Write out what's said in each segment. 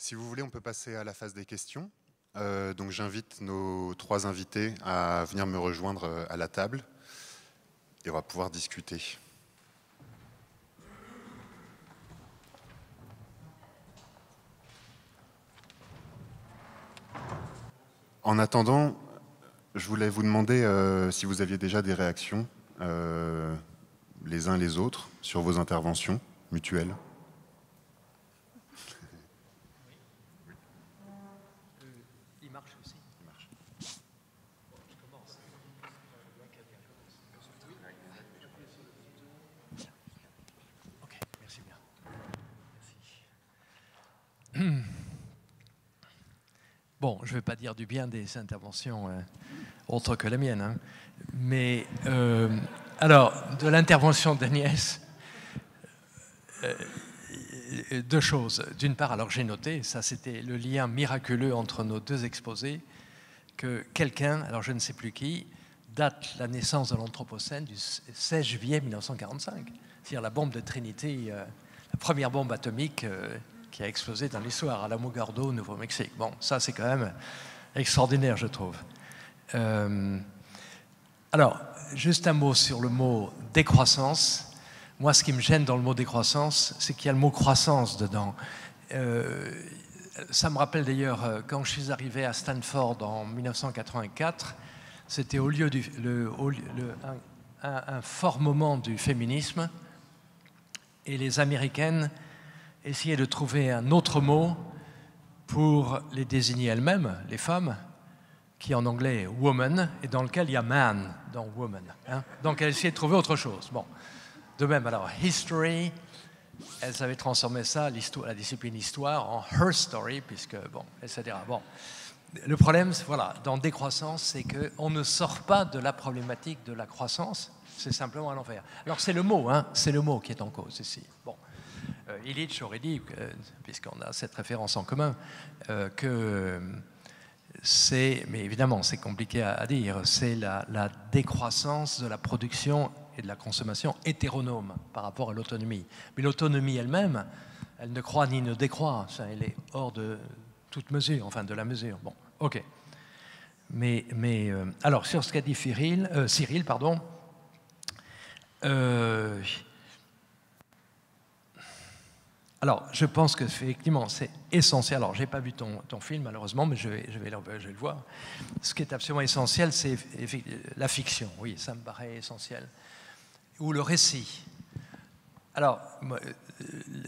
Si vous voulez, on peut passer à la phase des questions. Donc j'invite nos trois invités à venir me rejoindre à la table et on va pouvoir discuter. En attendant, je voulais vous demander si vous aviez déjà des réactions, les uns les autres, sur vos interventions mutuelles. Il marche aussi. Il marche. Je commence. Ok, merci bien. Merci. Bon, je ne vais pas dire du bien des interventions autres que la mienne, hein. Mais alors, de l'intervention d'Agnès, deux choses. D'une part, alors j'ai noté, ça c'était le lien miraculeux entre nos deux exposés, que quelqu'un, alors je ne sais plus qui, date la naissance de l'Anthropocène du 16 juillet 1945. C'est-à-dire la bombe de Trinity, la première bombe atomique qui a explosé dans l'histoire, à Alamogordo, au Nouveau-Mexique. Bon, ça c'est quand même extraordinaire, je trouve. Alors, juste un mot sur le mot décroissance. Moi, ce qui me gêne dans le mot décroissance, c'est qu'il y a le mot croissance dedans. Ça me rappelle d'ailleurs, quand je suis arrivé à Stanford en 1984, c'était au lieu un fort moment du féminisme, et les Américaines essayaient de trouver un autre mot pour les désigner elles-mêmes, les femmes, qui en anglais est woman, et dans lequel il y a man dans woman. Hein. Donc elles essayaient de trouver autre chose. Bon. De même, alors, history, elles avaient transformé ça, la discipline histoire, en her story, puisque, bon, etc. Bon. Le problème, voilà, dans décroissance, c'est qu'on ne sort pas de la problématique de la croissance, c'est simplement à l'envers. Alors, c'est le mot, hein, c'est le mot qui est en cause ici. Bon. Illich aurait dit, puisqu'on a cette référence en commun, que c'est, mais évidemment, c'est compliqué à dire, c'est la décroissance de la production et de la consommation hétéronome par rapport à l'autonomie. Mais l'autonomie elle-même, elle ne croît ni ne décroît. Elle est hors de toute mesure, enfin de la mesure. Bon, ok. Mais alors, sur ce qu'a dit Cyril, pardon, alors, je pense que effectivement, c'est essentiel. Alors, je n'ai pas vu ton film, malheureusement, mais je vais le voir. Ce qui est absolument essentiel, c'est la fiction. Oui, ça me paraît essentiel. Ou le récit. Alors,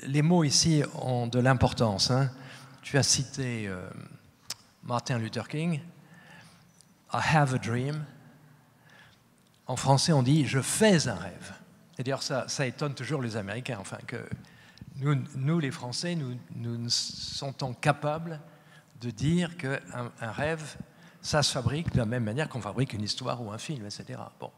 les mots ici ont de l'importance. Hein. Tu as cité Martin Luther King. I have a dream. En français, on dit « je fais un rêve ». Et d'ailleurs, ça étonne toujours les Américains, enfin, que nous les Français, nous nous sentons capables de dire qu'un rêve, ça se fabrique de la même manière qu'on fabrique une histoire ou un film, etc. Bon.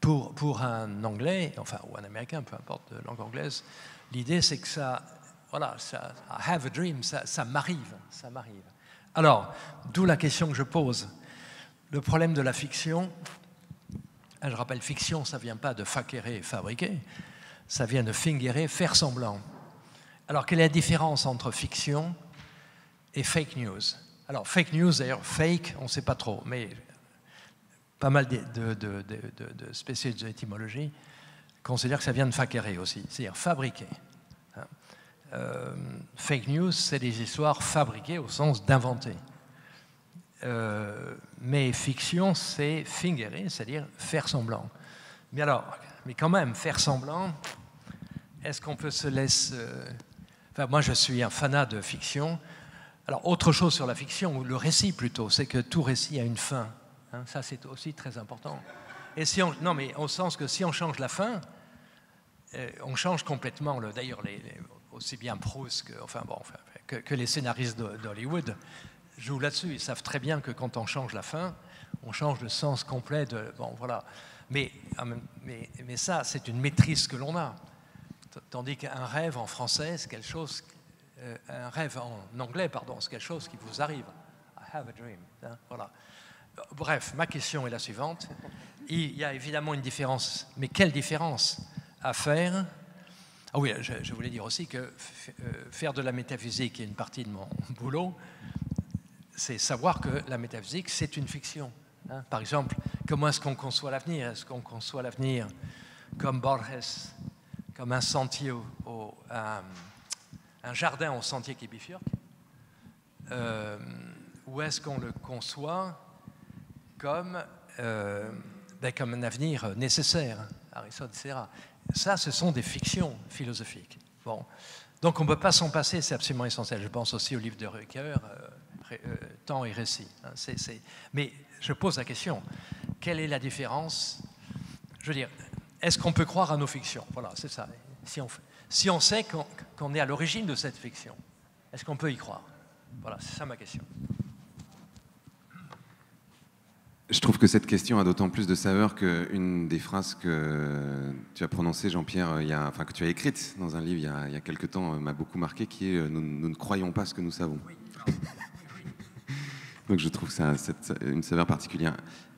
Pour un Anglais, enfin, ou un Américain, peu importe, de langue anglaise, l'idée c'est que ça, voilà, ça, I have a dream, ça m'arrive, ça m'arrive. Alors, d'où la question que je pose. Le problème de la fiction, je rappelle, fiction, ça ne vient pas de facere, fabriquer, ça vient de fingere, faire semblant. Alors, quelle est la différence entre fiction et fake news? Alors, fake news, d'ailleurs, fake, on ne sait pas trop, mais pas mal de spécialistes de l'étymologie considèrent que ça vient de facere aussi, c'est-à-dire fabriquer. Fake news, c'est des histoires fabriquées au sens d'inventer. Mais fiction, c'est fingere, c'est-à-dire faire semblant. Mais quand même, faire semblant, est-ce qu'on peut se laisser... Enfin, moi, je suis un fanat de fiction. Alors, autre chose sur la fiction, ou le récit plutôt, c'est que tout récit a une fin. Hein, ça, c'est aussi très important. Et si on, non, mais au sens que si on change la fin, on change complètement. D'ailleurs, aussi bien Proust que les scénaristes d'Hollywood jouent là-dessus. Ils savent très bien que quand on change la fin, on change le sens complet de... Bon, voilà. Mais ça, c'est une maîtrise que l'on a. Tandis qu'un rêve en français, c'est quelque chose... un rêve en anglais, pardon, c'est quelque chose qui vous arrive. I have a dream. Hein, voilà. Bref, ma question est la suivante. Il y a évidemment une différence, mais quelle différence à faire Ah oui, je voulais dire aussi que faire de la métaphysique est une partie de mon boulot, c'est savoir que la métaphysique, c'est une fiction. Hein. Par exemple, comment est-ce qu'on conçoit l'avenir? Est-ce qu'on conçoit l'avenir comme Borges, comme un sentier, un jardin au sentier qui bifurque, ou est-ce qu'on le conçoit comme un avenir nécessaire, Aristote, etc. Ça, ce sont des fictions philosophiques. Bon. Donc on ne peut pas s'en passer, c'est absolument essentiel. Je pense aussi au livre de Ricoeur, Temps et récit. Hein, mais je pose la question, quelle est la différence? Je veux dire, est-ce qu'on peut croire à nos fictions? Voilà, c'est ça. Si on sait qu'on est à l'origine de cette fiction, est-ce qu'on peut y croire? Voilà, c'est ça ma question. Je trouve que cette question a d'autant plus de saveur qu'une des phrases que tu as prononcées, Jean-Pierre, que tu as écrite dans un livre il y a quelque temps, m'a beaucoup marqué, qui est « Nous ne croyons pas ce que nous savons ». Donc je trouve que ça a une saveur particulière.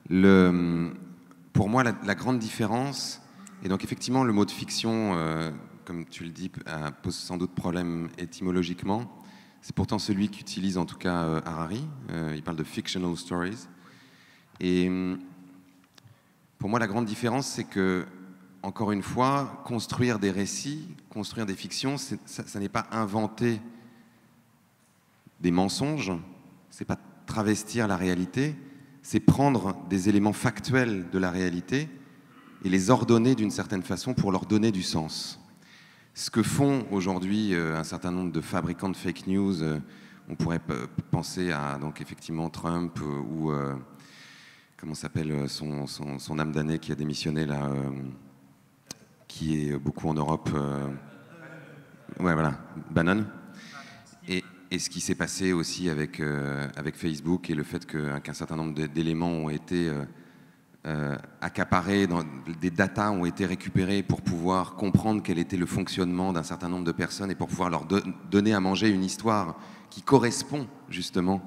Pour moi, la grande différence, et donc effectivement le mot de fiction, comme tu le dis, pose sans doute problème étymologiquement. C'est pourtant celui qu'utilise en tout cas Harari. Il parle de « fictional stories ». Et pour moi, la grande différence, c'est que, encore une fois, construire des récits, construire des fictions, ça n'est pas inventer des mensonges, c'est pas travestir la réalité, c'est prendre des éléments factuels de la réalité et les ordonner d'une certaine façon pour leur donner du sens. Ce que font aujourd'hui un certain nombre de fabricants de fake news, on pourrait penser à donc effectivement Trump ou comment s'appelle son âme damnée qui a démissionné là, qui est beaucoup en Europe. Ouais, voilà, Bannon. Et ce qui s'est passé aussi avec Facebook et le fait qu'un certain nombre d'éléments ont été accaparés, des datas ont été récupérées pour pouvoir comprendre quel était le fonctionnement d'un certain nombre de personnes et pour pouvoir leur donner à manger une histoire qui correspond justement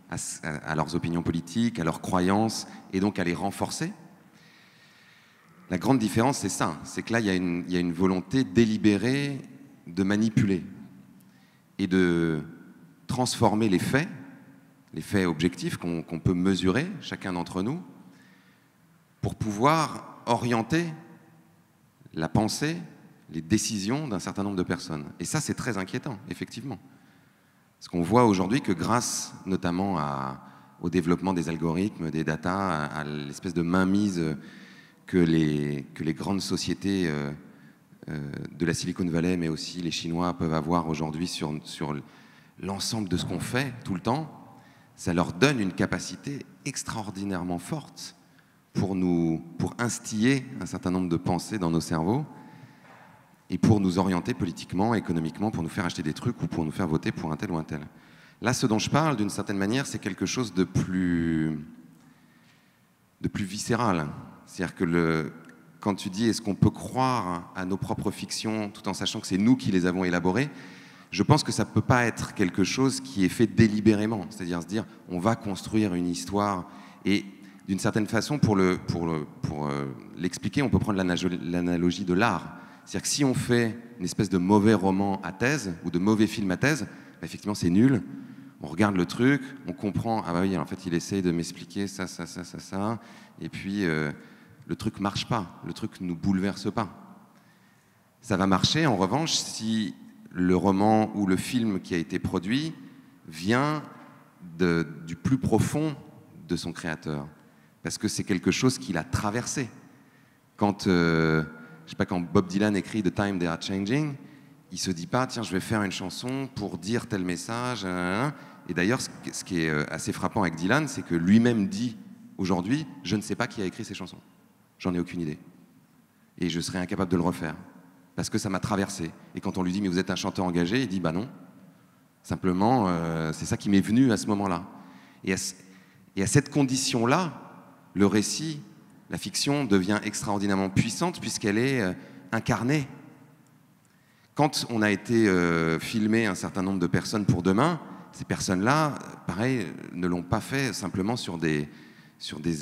à leurs opinions politiques, à leurs croyances, et donc à les renforcer. La grande différence, c'est ça, c'est que là, il y a une volonté délibérée de manipuler et de transformer les faits objectifs qu'on peut mesurer, chacun d'entre nous, pour pouvoir orienter la pensée, les décisions d'un certain nombre de personnes. Et ça, c'est très inquiétant, effectivement. Parce qu'on voit aujourd'hui que grâce notamment au développement des algorithmes, des datas, à l'espèce de mainmise que les grandes sociétés de la Silicon Valley, mais aussi les Chinois peuvent avoir aujourd'hui sur l'ensemble de ce qu'on fait tout le temps, ça leur donne une capacité extraordinairement forte pour instiller un certain nombre de pensées dans nos cerveaux et pour nous orienter politiquement, économiquement, pour nous faire acheter des trucs ou pour nous faire voter pour un tel ou un tel. Là, ce dont je parle, d'une certaine manière, c'est quelque chose de plus viscéral. C'est-à-dire que quand tu dis est-ce qu'on peut croire à nos propres fictions tout en sachant que c'est nous qui les avons élaborées, je pense que ça ne peut pas être quelque chose qui est fait délibérément. C'est-à-dire se dire on va construire une histoire et d'une certaine façon, pour l'expliquer, on peut prendre l'analogie de l'art. C'est-à-dire que si on fait une espèce de mauvais roman à thèse ou de mauvais film à thèse, bah effectivement c'est nul. On regarde le truc, on comprend, ah bah oui, en fait il essaye de m'expliquer ça, et puis le truc marche pas, le truc nous bouleverse pas. Ça va marcher en revanche si le roman ou le film qui a été produit vient du plus profond de son créateur. Parce que c'est quelque chose qu'il a traversé. Quand Bob Dylan écrit « The Time They Are Changing », il se dit pas « tiens, je vais faire une chanson pour dire tel message ». Et d'ailleurs, ce qui est assez frappant avec Dylan, c'est que lui-même dit aujourd'hui « je ne sais pas qui a écrit ces chansons. J'en ai aucune idée. Et je serais incapable de le refaire. Parce que ça m'a traversé. » Et quand on lui dit « mais vous êtes un chanteur engagé », il dit « bah non. Simplement, c'est ça qui m'est venu à ce moment-là. » Et à cette condition-là, le récit, la fiction devient extraordinairement puissante puisqu'elle est incarnée. Quand on a été filmé un certain nombre de personnes pour demain, ces personnes-là, pareil, ne l'ont pas fait simplement sur des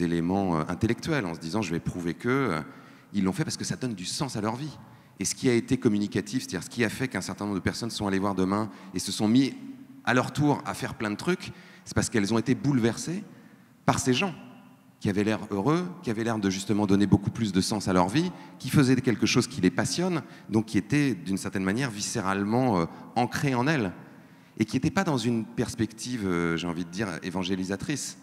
éléments intellectuels, en se disant je vais prouver que. Ils l'ont fait parce que ça donne du sens à leur vie. Et ce qui a été communicatif, c'est-à-dire ce qui a fait qu'un certain nombre de personnes sont allées voir Demain et se sont mis à leur tour à faire plein de trucs, c'est parce qu'elles ont été bouleversées par ces gens qui avaient l'air heureux, qui avaient l'air de justement donner beaucoup plus de sens à leur vie, qui faisaient quelque chose qui les passionne, donc qui était d'une certaine manière viscéralement ancré en elles, et qui n'était pas dans une perspective, j'ai envie de dire, évangélisatrice.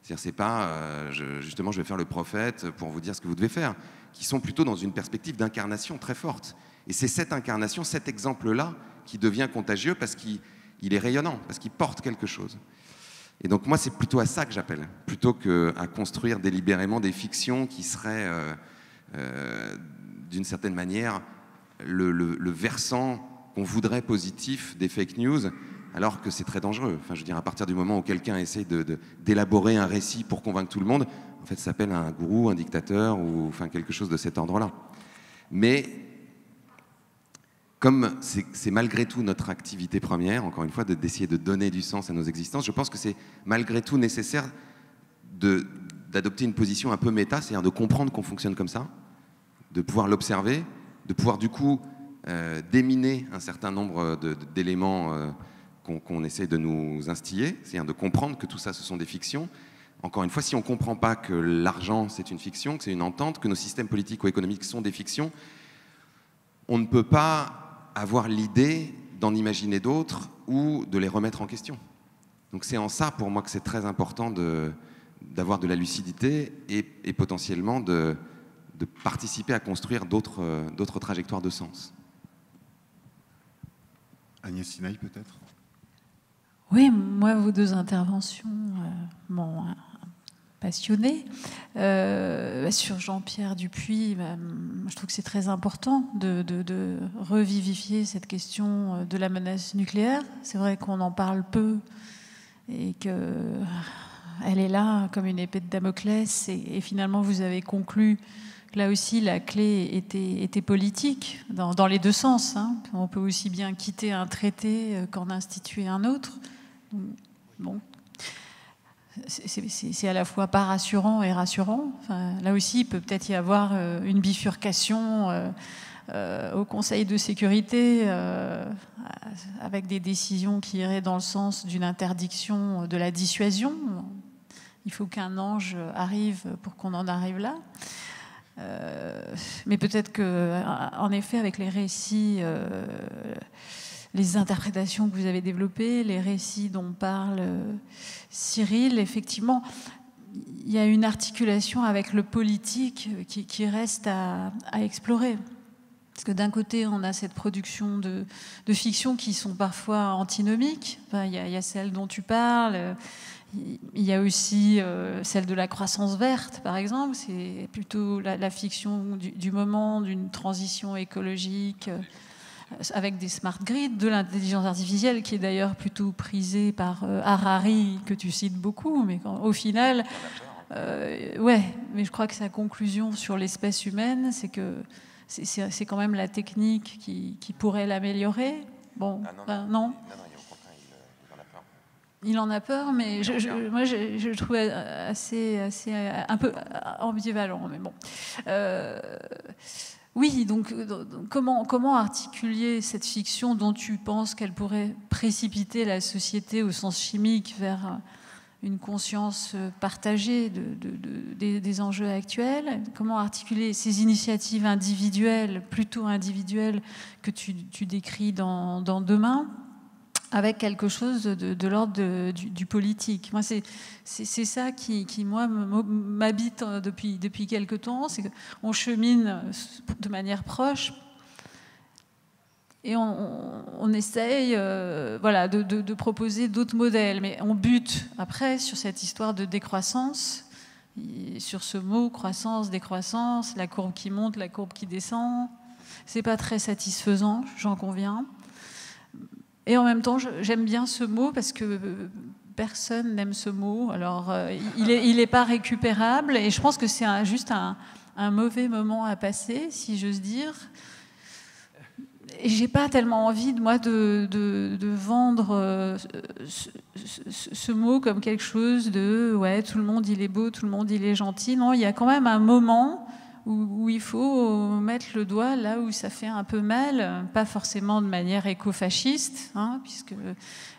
C'est-à-dire, c'est pas, justement, je vais faire le prophète pour vous dire ce que vous devez faire, qui sont plutôt dans une perspective d'incarnation très forte. Et c'est cette incarnation, cet exemple-là, qui devient contagieux parce qu'il est rayonnant, parce qu'il porte quelque chose. Et donc moi, c'est plutôt à ça que j'appelle, plutôt qu'à construire délibérément des fictions qui seraient, d'une certaine manière, le versant qu'on voudrait positif des fake news, alors que c'est très dangereux. Enfin, je veux dire, à partir du moment où quelqu'un essaie d'élaborer un récit pour convaincre tout le monde, en fait, ça s'appelle un gourou, un dictateur, ou enfin quelque chose de cet ordre-là. Mais comme c'est malgré tout notre activité première, encore une fois, d'essayer de donner du sens à nos existences, je pense que c'est malgré tout nécessaire d'adopter une position un peu méta, c'est-à-dire de comprendre qu'on fonctionne comme ça, de pouvoir l'observer, de pouvoir du coup déminer un certain nombre d'éléments qu'on essaie de nous instiller, c'est-à-dire de comprendre que tout ça, ce sont des fictions. Encore une fois, si on ne comprend pas que l'argent, c'est une fiction, que c'est une entente, que nos systèmes politiques ou économiques sont des fictions, on ne peut pas avoir l'idée d'en imaginer d'autres ou de les remettre en question. Donc c'est en ça, pour moi, que c'est très important d'avoir de la lucidité et potentiellement de participer à construire d'autres trajectoires de sens. Agnès Sinaï, peut-être? Oui, moi, vos deux interventions m'ont passionnée. Sur Jean-Pierre Dupuis, je trouve que c'est très important de revivifier cette question de la menace nucléaire. C'est vrai qu'on en parle peu et qu'elle est là comme une épée de Damoclès. Et finalement, vous avez conclu que là aussi, la clé était politique, dans les deux sens. Hein. On peut aussi bien quitter un traité qu'en instituer un autre. Bon. C'est à la fois pas rassurant et rassurant. Enfin, là aussi, il peut peut-être y avoir une bifurcation au Conseil de sécurité avec des décisions qui iraient dans le sens d'une interdiction de la dissuasion. Il faut qu'un ange arrive pour qu'on en arrive là. Mais peut-être qu'en effet, avec les récits... les interprétations que vous avez développées, les récits dont parle Cyril, effectivement, il y a une articulation avec le politique qui reste à explorer. Parce que d'un côté, on a cette production de fiction qui sont parfois antinomiques. Enfin, il y a celle dont tu parles. Il y a aussi celle de la croissance verte, par exemple. C'est plutôt la fiction du moment, d'une transition écologique avec des smart grids, de l'intelligence artificielle, qui est d'ailleurs plutôt prisée par Harari, que tu cites beaucoup, mais au final, ouais, mais je crois que sa conclusion sur l'espèce humaine, c'est que c'est quand même la technique qui pourrait l'améliorer. Bon, non. Il en a peur, mais moi je le trouve assez un peu ambivalent, mais bon. Oui, donc comment articuler cette fiction dont tu penses qu'elle pourrait précipiter la société au sens chimique vers une conscience partagée des enjeux actuels? Comment articuler ces initiatives individuelles, plutôt individuelles, que tu décris dans Demain, avec quelque chose de l'ordre du politique? Moi, c'est ça qui moi, m'habite depuis quelque temps. C'est qu'on chemine de manière proche et on essaye voilà, de proposer d'autres modèles. Mais on bute après sur cette histoire de décroissance, sur ce mot croissance, décroissance, la courbe qui monte, la courbe qui descend. C'est pas très satisfaisant, j'en conviens. Et en même temps, j'aime bien ce mot parce que personne n'aime ce mot. Alors, il n'est pas récupérable et je pense que c'est juste un mauvais moment à passer, si j'ose dire. Et j'ai pas tellement envie, moi, de vendre ce mot comme quelque chose de « ouais, tout le monde, il est beau, tout le monde, il est gentil ». Non, il y a quand même un moment où il faut mettre le doigt là où ça fait un peu mal, pas forcément de manière écofasciste, hein,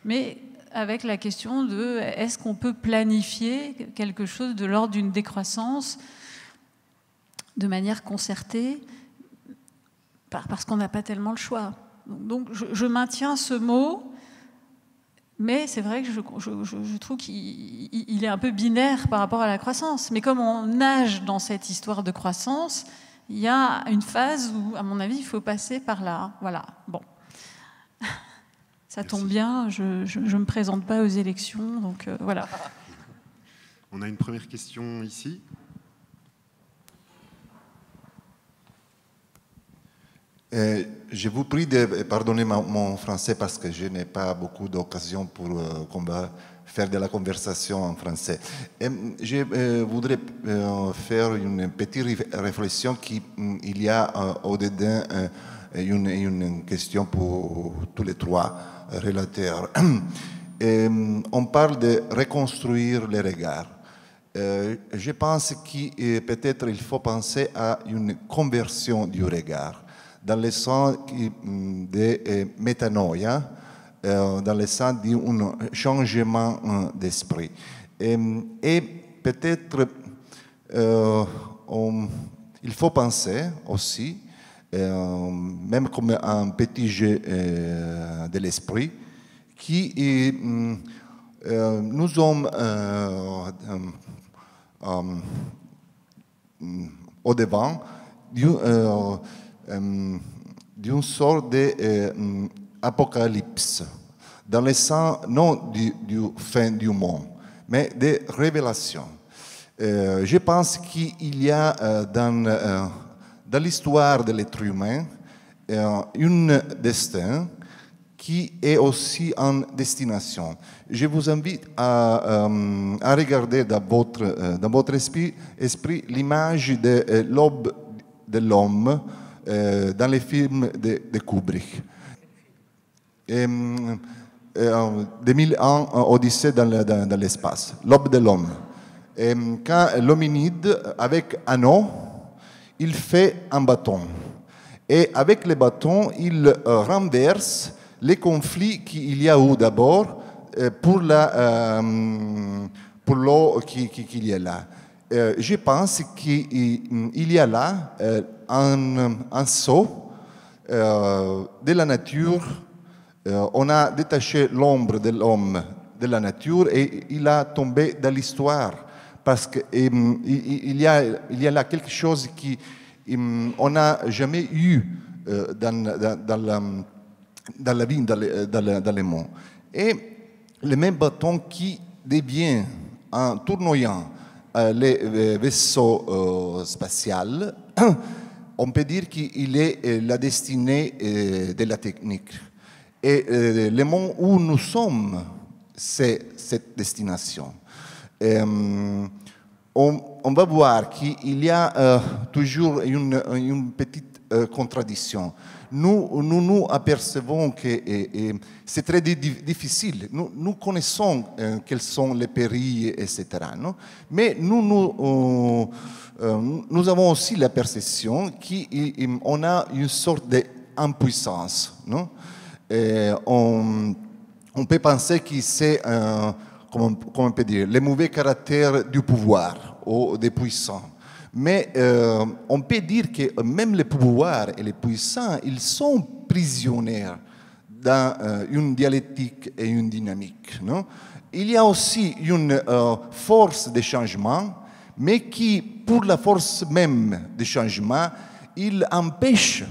mais avec la question de est-ce qu'on peut planifier quelque chose de l'ordre d'une décroissance de manière concertée, parce qu'on n'a pas tellement le choix. Donc je maintiens ce mot, mais c'est vrai que je trouve qu'il est un peu binaire par rapport à la croissance. Mais comme on nage dans cette histoire de croissance, il y a une phase où, à mon avis, il faut passer par là. Voilà, bon. Ça tombe bien, je ne me présente pas aux élections, donc voilà. On a une première question ici. Je vous prie de pardonner mon français parce que je n'ai pas beaucoup d'occasion pour qu'on va faire de la conversation en français. Je voudrais faire une petite réflexion qu'il y a au-dedans une question pour tous les trois relateurs. On parle de reconstruire les regards. Je pense que peut-être il faut penser à une conversion du regard, dans le sens de métanoïa, dans le sens d'un changement d'esprit. Et peut-être il faut penser aussi, même comme un petit jeu de l'esprit, qui nous sommes au devant d'une sorte d'apocalypse, dans le sens non du fin du monde, mais de révélation. Je pense qu'il y a dans l'histoire de l'être humain un destin qui est aussi en destination. Je vous invite à regarder dans votre esprit l'image de l'aube de l'homme dans les films de Kubrick. 2001, Odyssée dans l'espace, l'aube de l'homme. Quand l'hominide, avec anneau, il fait un bâton. Et avec le bâton, il renverse les conflits qu'il y a eu d'abord pour l'eau qu'il y a là. Je pense qu'il y a là un saut de la nature. On a détaché l'ombre de l'homme de la nature et il a tombé dans l'histoire. Parce qu'il y a là quelque chose qu'on n'a jamais eu dans la vie, dans le monde. Et le même bâton qui devient, en tournoyant les vaisseaux spatials, on peut dire qu'il est la destinée de la technique. Et le monde où nous sommes, c'est cette destination. On va voir qu'il y a toujours une petite contradiction. Nous apercevons que c'est très difficile. Nous connaissons quels sont les périls, etc. Non? Mais nous avons aussi la perception qu'on a une sorte d'impuissance. Non? On peut penser que c'est, comment on peut dire, le mauvais caractère du pouvoir ou des puissants. Mais on peut dire que même les pouvoirs et les puissants, ils sont prisonniers dans une dialectique et une dynamique. Non? Il y a aussi une force de changement, mais qui, pour la force même de changement, il empêche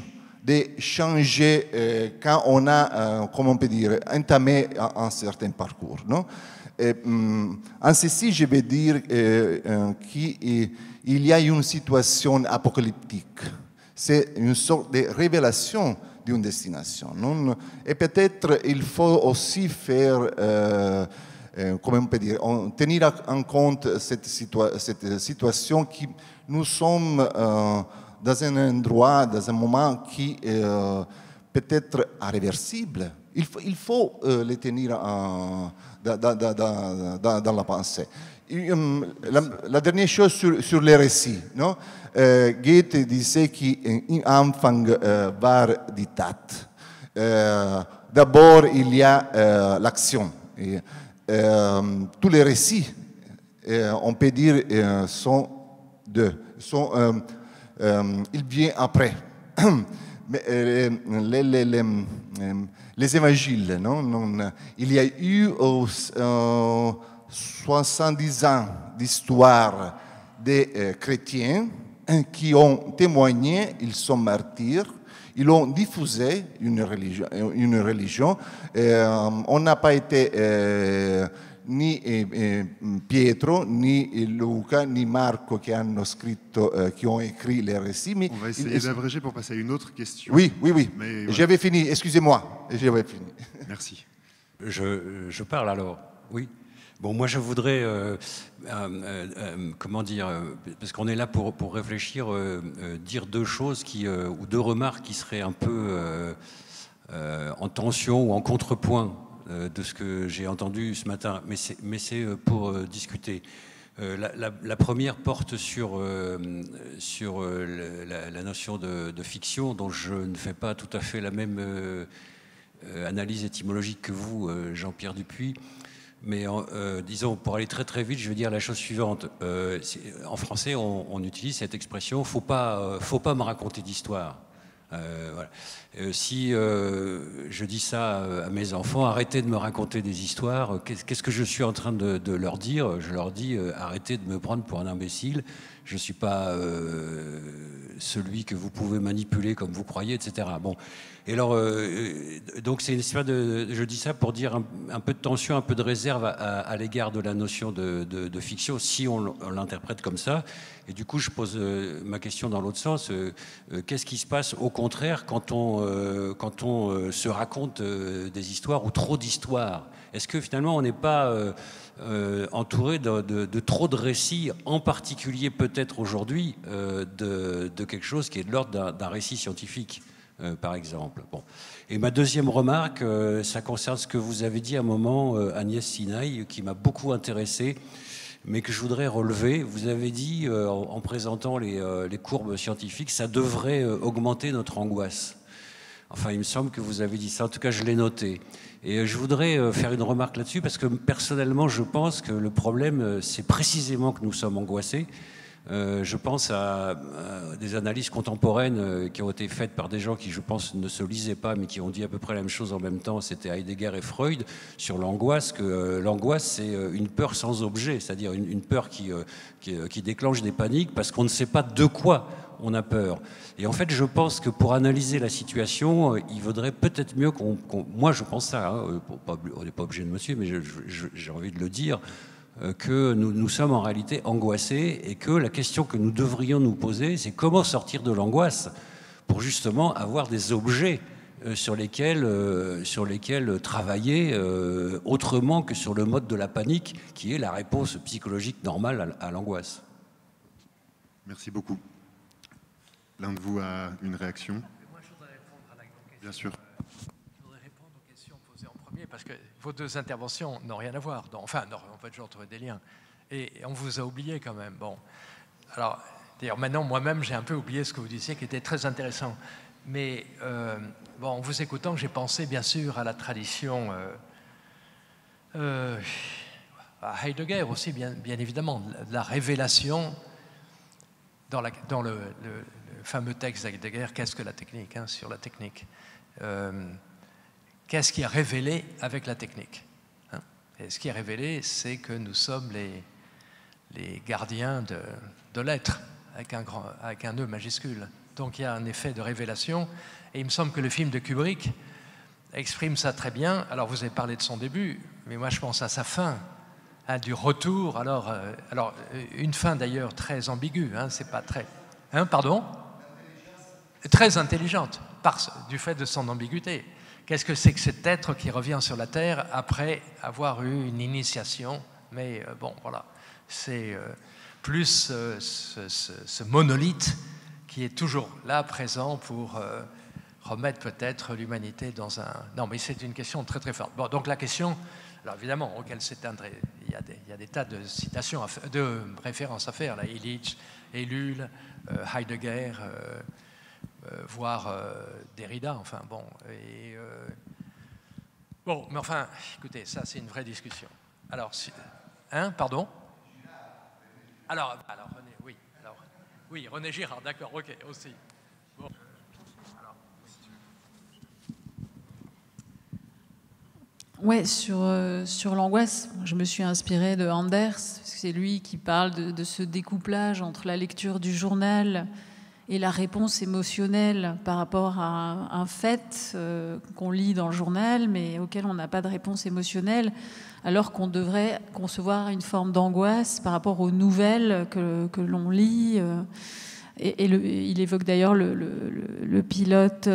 de changer quand on a, comment on peut dire, entamé un certain parcours. Non? En ceci, je vais dire qu'il y a une situation apocalyptique. C'est une sorte de révélation d'une destination. Non? Et peut-être il faut aussi faire, comment on peut dire, tenir en compte cette situation qui nous sommes dans un endroit, dans un moment qui est peut-être irréversible. Il faut le tenir dans la pensée. La dernière chose sur les récits, non? Goethe disait qu'un enfant var die Tat. D'abord, il y a l'action. Tous les récits, on peut dire, sont deux. Il vient après. Mais les évangiles, non? Il y a eu 70 ans d'histoire des chrétiens qui ont témoigné, ils sont martyrs, ils ont diffusé une religion. On n'a pas été ni Pietro, ni Luca, ni Marco qui ont écrit les récits. On va essayer d'abréger pour passer à une autre question. Oui. Mais voilà. J'avais fini, excusez-moi. J'avais fini. Merci. Je parle alors, oui. Bon, moi je voudrais, comment dire, parce qu'on est là pour réfléchir, dire deux choses ou deux remarques qui seraient un peu en tension ou en contrepoint de ce que j'ai entendu ce matin, mais c'est pour discuter. La première porte sur la notion de fiction, dont je ne fais pas tout à fait la même analyse étymologique que vous, Jean-Pierre Dupuis. Mais disons, pour aller très très vite, je veux dire la chose suivante. En français, on utilise cette expression « faut pas me raconter d'histoire ». Voilà. Si je dis ça à mes enfants, arrêtez de me raconter des histoires, qu'est-ce que je suis en train de leur dire? Je leur dis, arrêtez de me prendre pour un imbécile, je ne suis pas celui que vous pouvez manipuler comme vous croyez, etc. Bon. Et alors, donc c'est une espèce je dis ça pour dire un peu de tension, un peu de réserve à l'égard de la notion de fiction, si on l'interprète comme ça. Et du coup, je pose ma question dans l'autre sens. Qu'est-ce qui se passe au contraire quand on se raconte des histoires ou trop d'histoires? Est-ce que finalement on n'est pas entouré de trop de récits, en particulier peut-être aujourd'hui de quelque chose qui est de l'ordre d'un récit scientifique, par exemple. Bon. Et ma deuxième remarque, ça concerne ce que vous avez dit à un moment, Agnès Sinaï, qui m'a beaucoup intéressé, mais que je voudrais relever. Vous avez dit, en présentant les courbes scientifiques, ça devrait augmenter notre angoisse. Enfin, il me semble que vous avez dit ça, en tout cas je l'ai noté. Et je voudrais faire une remarque là-dessus, parce que personnellement, je pense que le problème, c'est précisément que nous sommes angoissés. Je pense à des analyses contemporaines qui ont été faites par des gens qui, je pense, ne se lisaient pas, mais qui ont dit à peu près la même chose en même temps. C'était Heidegger et Freud sur l'angoisse, que l'angoisse, c'est une peur sans objet, c'est-à-dire une peur qui déclenche des paniques parce qu'on ne sait pas de quoi on a peur. Et en fait, je pense que pour analyser la situation, il vaudrait peut-être mieux moi, je pense ça, hein, on n'est pas obligé de me suivre, mais j'ai envie de le dire, que nous sommes en réalité angoissés et que la question que nous devrions nous poser, c'est comment sortir de l'angoisse pour justement avoir des objets sur lesquels travailler autrement que sur le mode de la panique qui est la réponse psychologique normale à l'angoisse. Merci beaucoup. L'un de vous a une réaction? Moi, je voudrais répondre à la question. Bien sûr. Je voudrais répondre aux questions posées en premier parce que vos deux interventions n'ont rien à voir. Enfin, non, on peut toujours trouver des liens. Et on vous a oublié quand même. Bon. Alors, d'ailleurs, maintenant, moi-même, j'ai un peu oublié ce que vous disiez qui était très intéressant. Mais bon, en vous écoutant, j'ai pensé bien sûr à la tradition, à Heidegger aussi, bien évidemment, de la révélation dans le fameux texte d'Heidegger, qu'est-ce que la technique, hein, sur la technique. Qu'est-ce qui a révélé avec la technique, hein? Et ce qui a révélé, c'est que nous sommes les gardiens de l'être, avec un E majuscule. Donc il y a un effet de révélation, et il me semble que le film de Kubrick exprime ça très bien. Alors vous avez parlé de son début, mais moi je pense à sa fin, hein, du retour. Alors une fin d'ailleurs très ambiguë, hein, c'est pas très... Hein, pardon? Très intelligente, du fait de son ambiguïté. Qu'est-ce que c'est que cet être qui revient sur la Terre après avoir eu une initiation? Mais bon, voilà, c'est plus ce monolithe qui est toujours là, présent, pour remettre peut-être l'humanité dans un... Non, mais c'est une question très très forte. Bon, donc la question, Alors évidemment, auquel s'éteindrait, il y a des tas de citations, de références à faire, là, Illich, Ellul, Heidegger, voire Derrida, enfin bon. Bon, mais enfin, écoutez, ça c'est une vraie discussion. Alors, pardon? Alors René, oui. Oui, René Girard, d'accord, ok, aussi. Bon. Ouais, sur l'angoisse, je me suis inspirée de Anders, c'est lui qui parle de ce découplage entre la lecture du journal et la réponse émotionnelle par rapport à un fait qu'on lit dans le journal, mais auquel on n'a pas de réponse émotionnelle, alors qu'on devrait concevoir une forme d'angoisse par rapport aux nouvelles que l'on lit. Il évoque d'ailleurs le pilote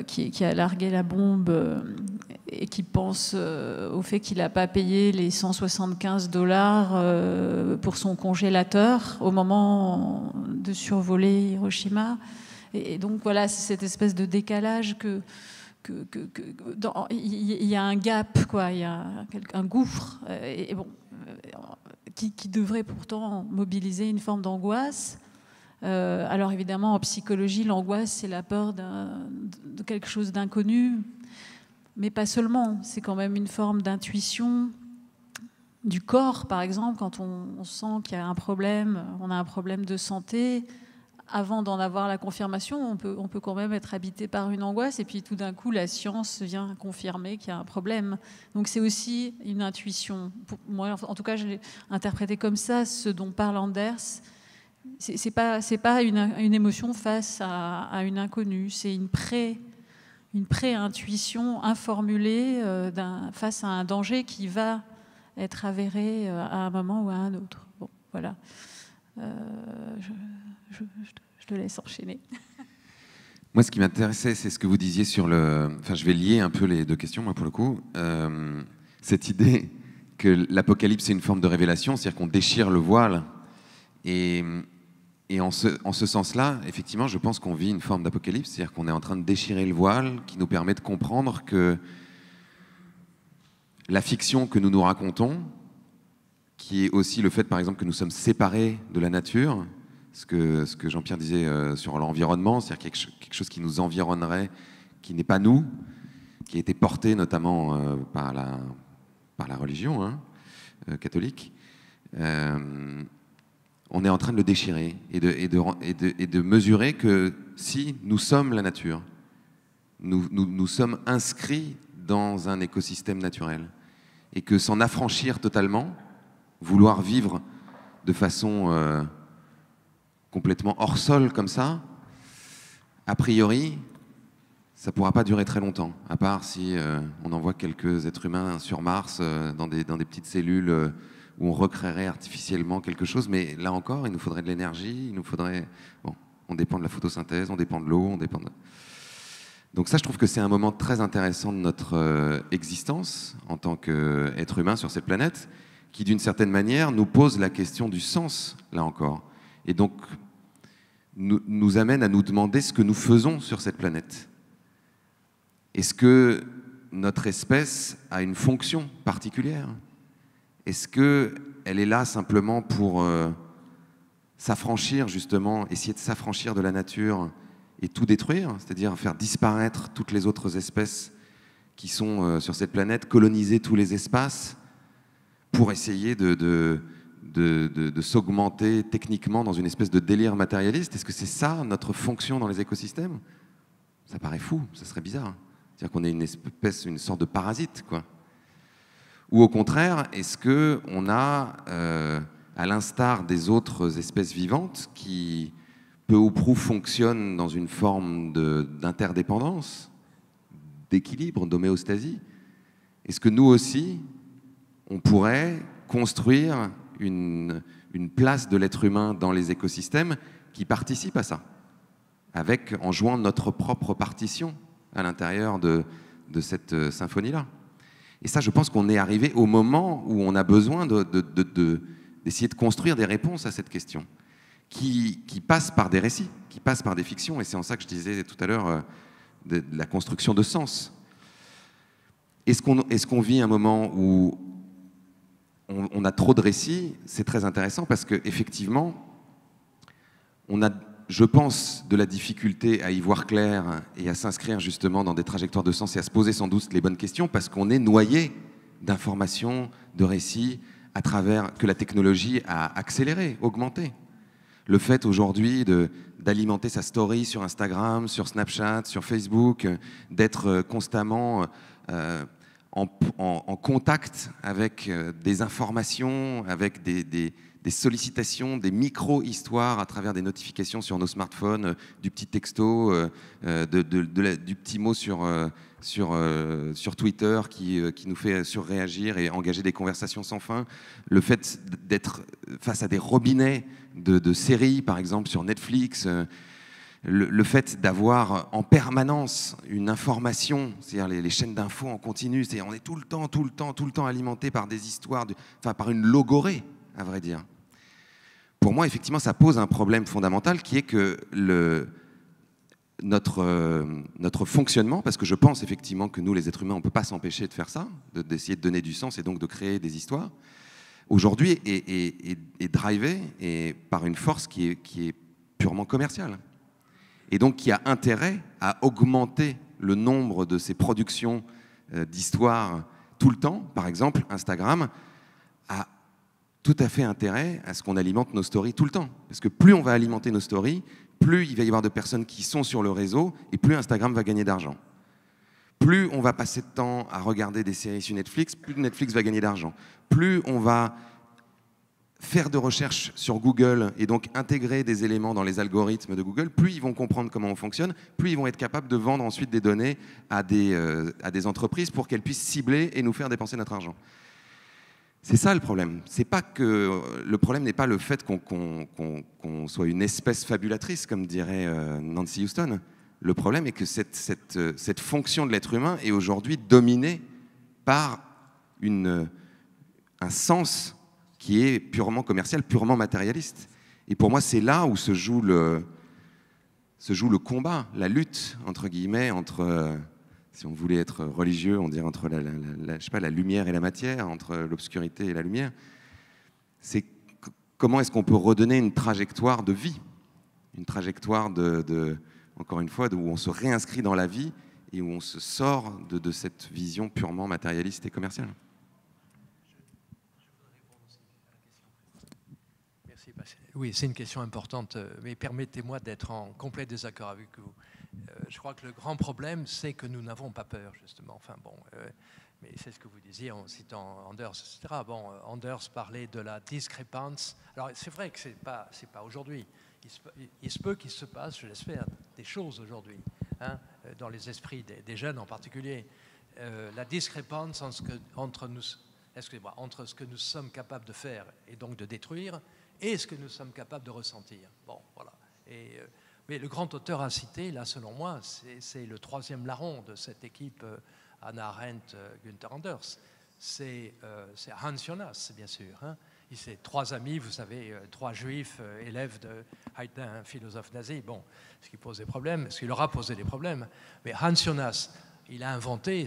qui a largué la bombe et qui pense au fait qu'il n'a pas payé les $175 pour son congélateur au moment de survoler Hiroshima. Et donc voilà, c'est cette espèce de décalage il y a un gap, quoi, il y a un gouffre, et bon, qui devrait pourtant mobiliser une forme d'angoisse. Alors évidemment, en psychologie, l'angoisse, c'est la peur de quelque chose d'inconnu, mais pas seulement. C'est quand même une forme d'intuition du corps, par exemple, quand on sent qu'il y a un problème, on a un problème de santé. Avant d'en avoir la confirmation, on peut quand même être habité par une angoisse, et puis tout d'un coup, la science vient confirmer qu'il y a un problème. Donc c'est aussi une intuition. Pour moi, en tout cas, je l'ai interprété comme ça, ce dont parle Anders. C'est pas une émotion face à une inconnue, c'est une pré-intuition informulée face à un danger qui va être avéré à un moment ou à un autre. Bon, voilà. Je te laisse enchaîner. Moi, ce qui m'intéressait, c'est ce que vous disiez sur le... Enfin, je vais lier un peu les deux questions, moi, pour le coup. Cette idée que l'apocalypse, c'est une forme de révélation, c'est-à-dire qu'on déchire le voile. Et en ce sens-là, effectivement, je pense qu'on vit une forme d'apocalypse, c'est-à-dire qu'on est en train de déchirer le voile qui nous permet de comprendre que la fiction que nous racontons, qui est aussi le fait, par exemple, que nous sommes séparés de la nature, ce que Jean-Pierre disait sur l'environnement, c'est-à-dire quelque chose qui nous environnerait, qui n'est pas nous, qui a été porté notamment par la religion catholique. On est en train de le déchirer et de mesurer que si nous sommes la nature, nous sommes inscrits dans un écosystème naturel et que s'en affranchir totalement, vouloir vivre de façon complètement hors sol comme ça, a priori, ça ne pourra pas durer très longtemps, à part si on envoie quelques êtres humains sur Mars dans des petites cellules où on recréerait artificiellement quelque chose, mais là encore, il nous faudrait de l'énergie, il nous faudrait... Bon, on dépend de la photosynthèse, on dépend de l'eau, on dépend de... Donc ça, je trouve que c'est un moment très intéressant de notre existence en tant qu'être humain sur cette planète, qui d'une certaine manière nous pose la question du sens, là encore, et donc nous amène à nous demander ce que nous faisons sur cette planète. Est-ce que notre espèce a une fonction particulière ? Est-ce qu'elle est là simplement pour s'affranchir, justement, essayer de s'affranchir de la nature et tout détruire, c'est-à-dire faire disparaître toutes les autres espèces qui sont sur cette planète, coloniser tous les espaces pour essayer de s'augmenter techniquement dans une espèce de délire matérialiste? Est-ce que c'est ça notre fonction dans les écosystèmes? Ça paraît fou, ça serait bizarre. C'est-à-dire qu'on est une espèce, une sorte de parasite, quoi. Ou au contraire, est-ce qu'on a, à l'instar des autres espèces vivantes, qui peu ou prou fonctionnent dans une forme d'interdépendance, d'équilibre, d'homéostasie, est-ce que nous aussi, on pourrait construire une place de l'être humain dans les écosystèmes qui participe à ça, en jouant notre propre partition à l'intérieur de cette symphonie-là? Et ça, je pense qu'on est arrivé au moment où on a besoin d'essayer de construire des réponses à cette question, qui passe par des récits, qui passe par des fictions, et c'est en ça que je disais tout à l'heure de la construction de sens. Est-ce qu'on vit un moment où on a trop de récits? C'est très intéressant parce qu'effectivement, on a, je pense, de la difficulté à y voir clair et à s'inscrire justement dans des trajectoires de sens et à se poser sans doute les bonnes questions parce qu'on est noyé d'informations, de récits à travers que la technologie a accéléré, augmenté. Le fait aujourd'hui d'alimenter sa story sur Instagram, sur Snapchat, sur Facebook, d'être constamment en contact avec des informations, avec des sollicitations, des micro-histoires à travers des notifications sur nos smartphones, du petit texto, du petit mot sur Twitter qui nous fait surréagir et engager des conversations sans fin. Le fait d'être face à des robinets de séries, par exemple sur Netflix, le fait d'avoir en permanence une information, c'est-à-dire les chaînes d'infos en continu, c'est-à-dire on est tout le temps alimenté par des histoires, par une logorée, à vrai dire. Pour moi, effectivement, ça pose un problème fondamental qui est que notre fonctionnement, parce que je pense effectivement que nous, les êtres humains, on ne peut pas s'empêcher de faire ça, d'essayer de donner du sens et donc de créer des histoires, aujourd'hui est drivé par une force qui est purement commerciale. Et donc qui a intérêt à augmenter le nombre de ces productions d'histoires tout le temps. Par exemple, Instagram a tout à fait intérêt à ce qu'on alimente nos stories tout le temps. Parce que plus on va alimenter nos stories, plus il va y avoir de personnes qui sont sur le réseau et plus Instagram va gagner d'argent. Plus on va passer de temps à regarder des séries sur Netflix, plus Netflix va gagner d'argent. Plus on va faire de recherche sur Google et donc intégrer des éléments dans les algorithmes de Google, plus ils vont comprendre comment on fonctionne, plus ils vont être capables de vendre ensuite des données à des entreprises pour qu'elles puissent cibler et nous faire dépenser notre argent. C'est ça le problème. Le problème n'est pas le fait qu'on soit une espèce fabulatrice, comme dirait Nancy Houston. Le problème est que cette fonction de l'être humain est aujourd'hui dominée par un sens qui est purement commercial, purement matérialiste. Et pour moi, c'est là où se joue le combat, la lutte, entre guillemets, entre, si on voulait être religieux, on dirait entre je sais pas, la lumière et la matière, entre l'obscurité et la lumière. C'est comment est-ce qu'on peut redonner une trajectoire de vie, une trajectoire encore une fois, où on se réinscrit dans la vie et où on se sort de cette vision purement matérialiste et commerciale. Oui, c'est une question importante, mais permettez-moi d'être en complet désaccord avec vous. Je crois que le grand problème, c'est que nous n'avons pas peur, justement. Enfin bon, mais c'est ce que vous disiez en citant Anders, etc. Bon, Anders parlait de la discrépance. Alors c'est vrai que c'est pas aujourd'hui. Il se peut qu'il se passe, je l'espère, des choses aujourd'hui, hein, dans les esprits des jeunes en particulier. La discrépance entre ce que nous sommes capables de faire et donc de détruire et ce que nous sommes capables de ressentir. Bon, voilà. Mais le grand auteur à citer, là, selon moi, c'est le troisième larron de cette équipe, Hannah Arendt, Günther Anders. C'est Hans Jonas, bien sûr. Hein. C'est trois amis, vous savez, trois juifs, élèves d'un philosophe nazi. Bon, ce qui pose des problèmes, ce qui leur a posé des problèmes. Mais Hans Jonas, il a inventé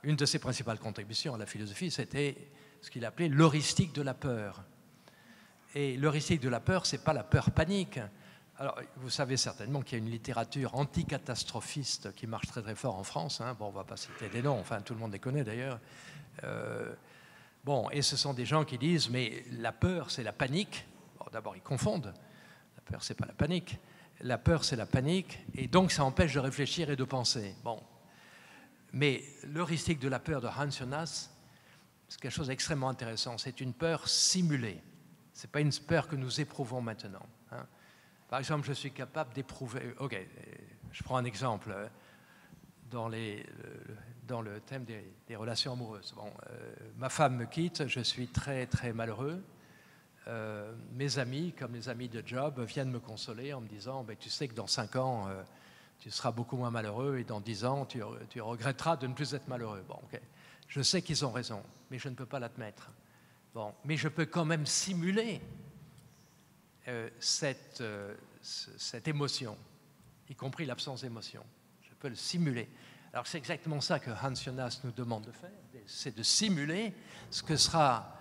une de ses principales contributions à la philosophie, c'était ce qu'il appelait l'heuristique de la peur. Et l'heuristique de la peur, ce n'est pas la peur panique. Alors, vous savez certainement qu'il y a une littérature anticatastrophiste qui marche très très fort en France. Hein. Bon, on ne va pas citer des noms, enfin tout le monde les connaît d'ailleurs. Bon, et ce sont des gens qui disent, mais la peur, c'est la panique. Bon, d'abord, ils confondent. La peur, c'est pas la panique. La peur, c'est la panique, et donc ça empêche de réfléchir et de penser. Bon. Mais l'heuristique de la peur de Hans Jonas, c'est quelque chose d'extrêmement intéressant. C'est une peur simulée. Ce n'est pas une peur que nous éprouvons maintenant. Hein. Par exemple, je suis capable d'éprouver... Ok, je prends un exemple. Dans le thème des relations amoureuses. Bon, ma femme me quitte, je suis très très malheureux. Mes amis, comme les amis de Job, viennent me consoler en me disant tu sais que dans 5 ans, tu seras beaucoup moins malheureux et dans 10 ans, tu regretteras de ne plus être malheureux. Bon, okay. Je sais qu'ils ont raison, mais je ne peux pas l'admettre. Bon, mais je peux quand même simuler cette émotion, y compris l'absence d'émotion. Je peux le simuler. Alors c'est exactement ça que Hans Jonas nous demande de faire, c'est de simuler ce que sera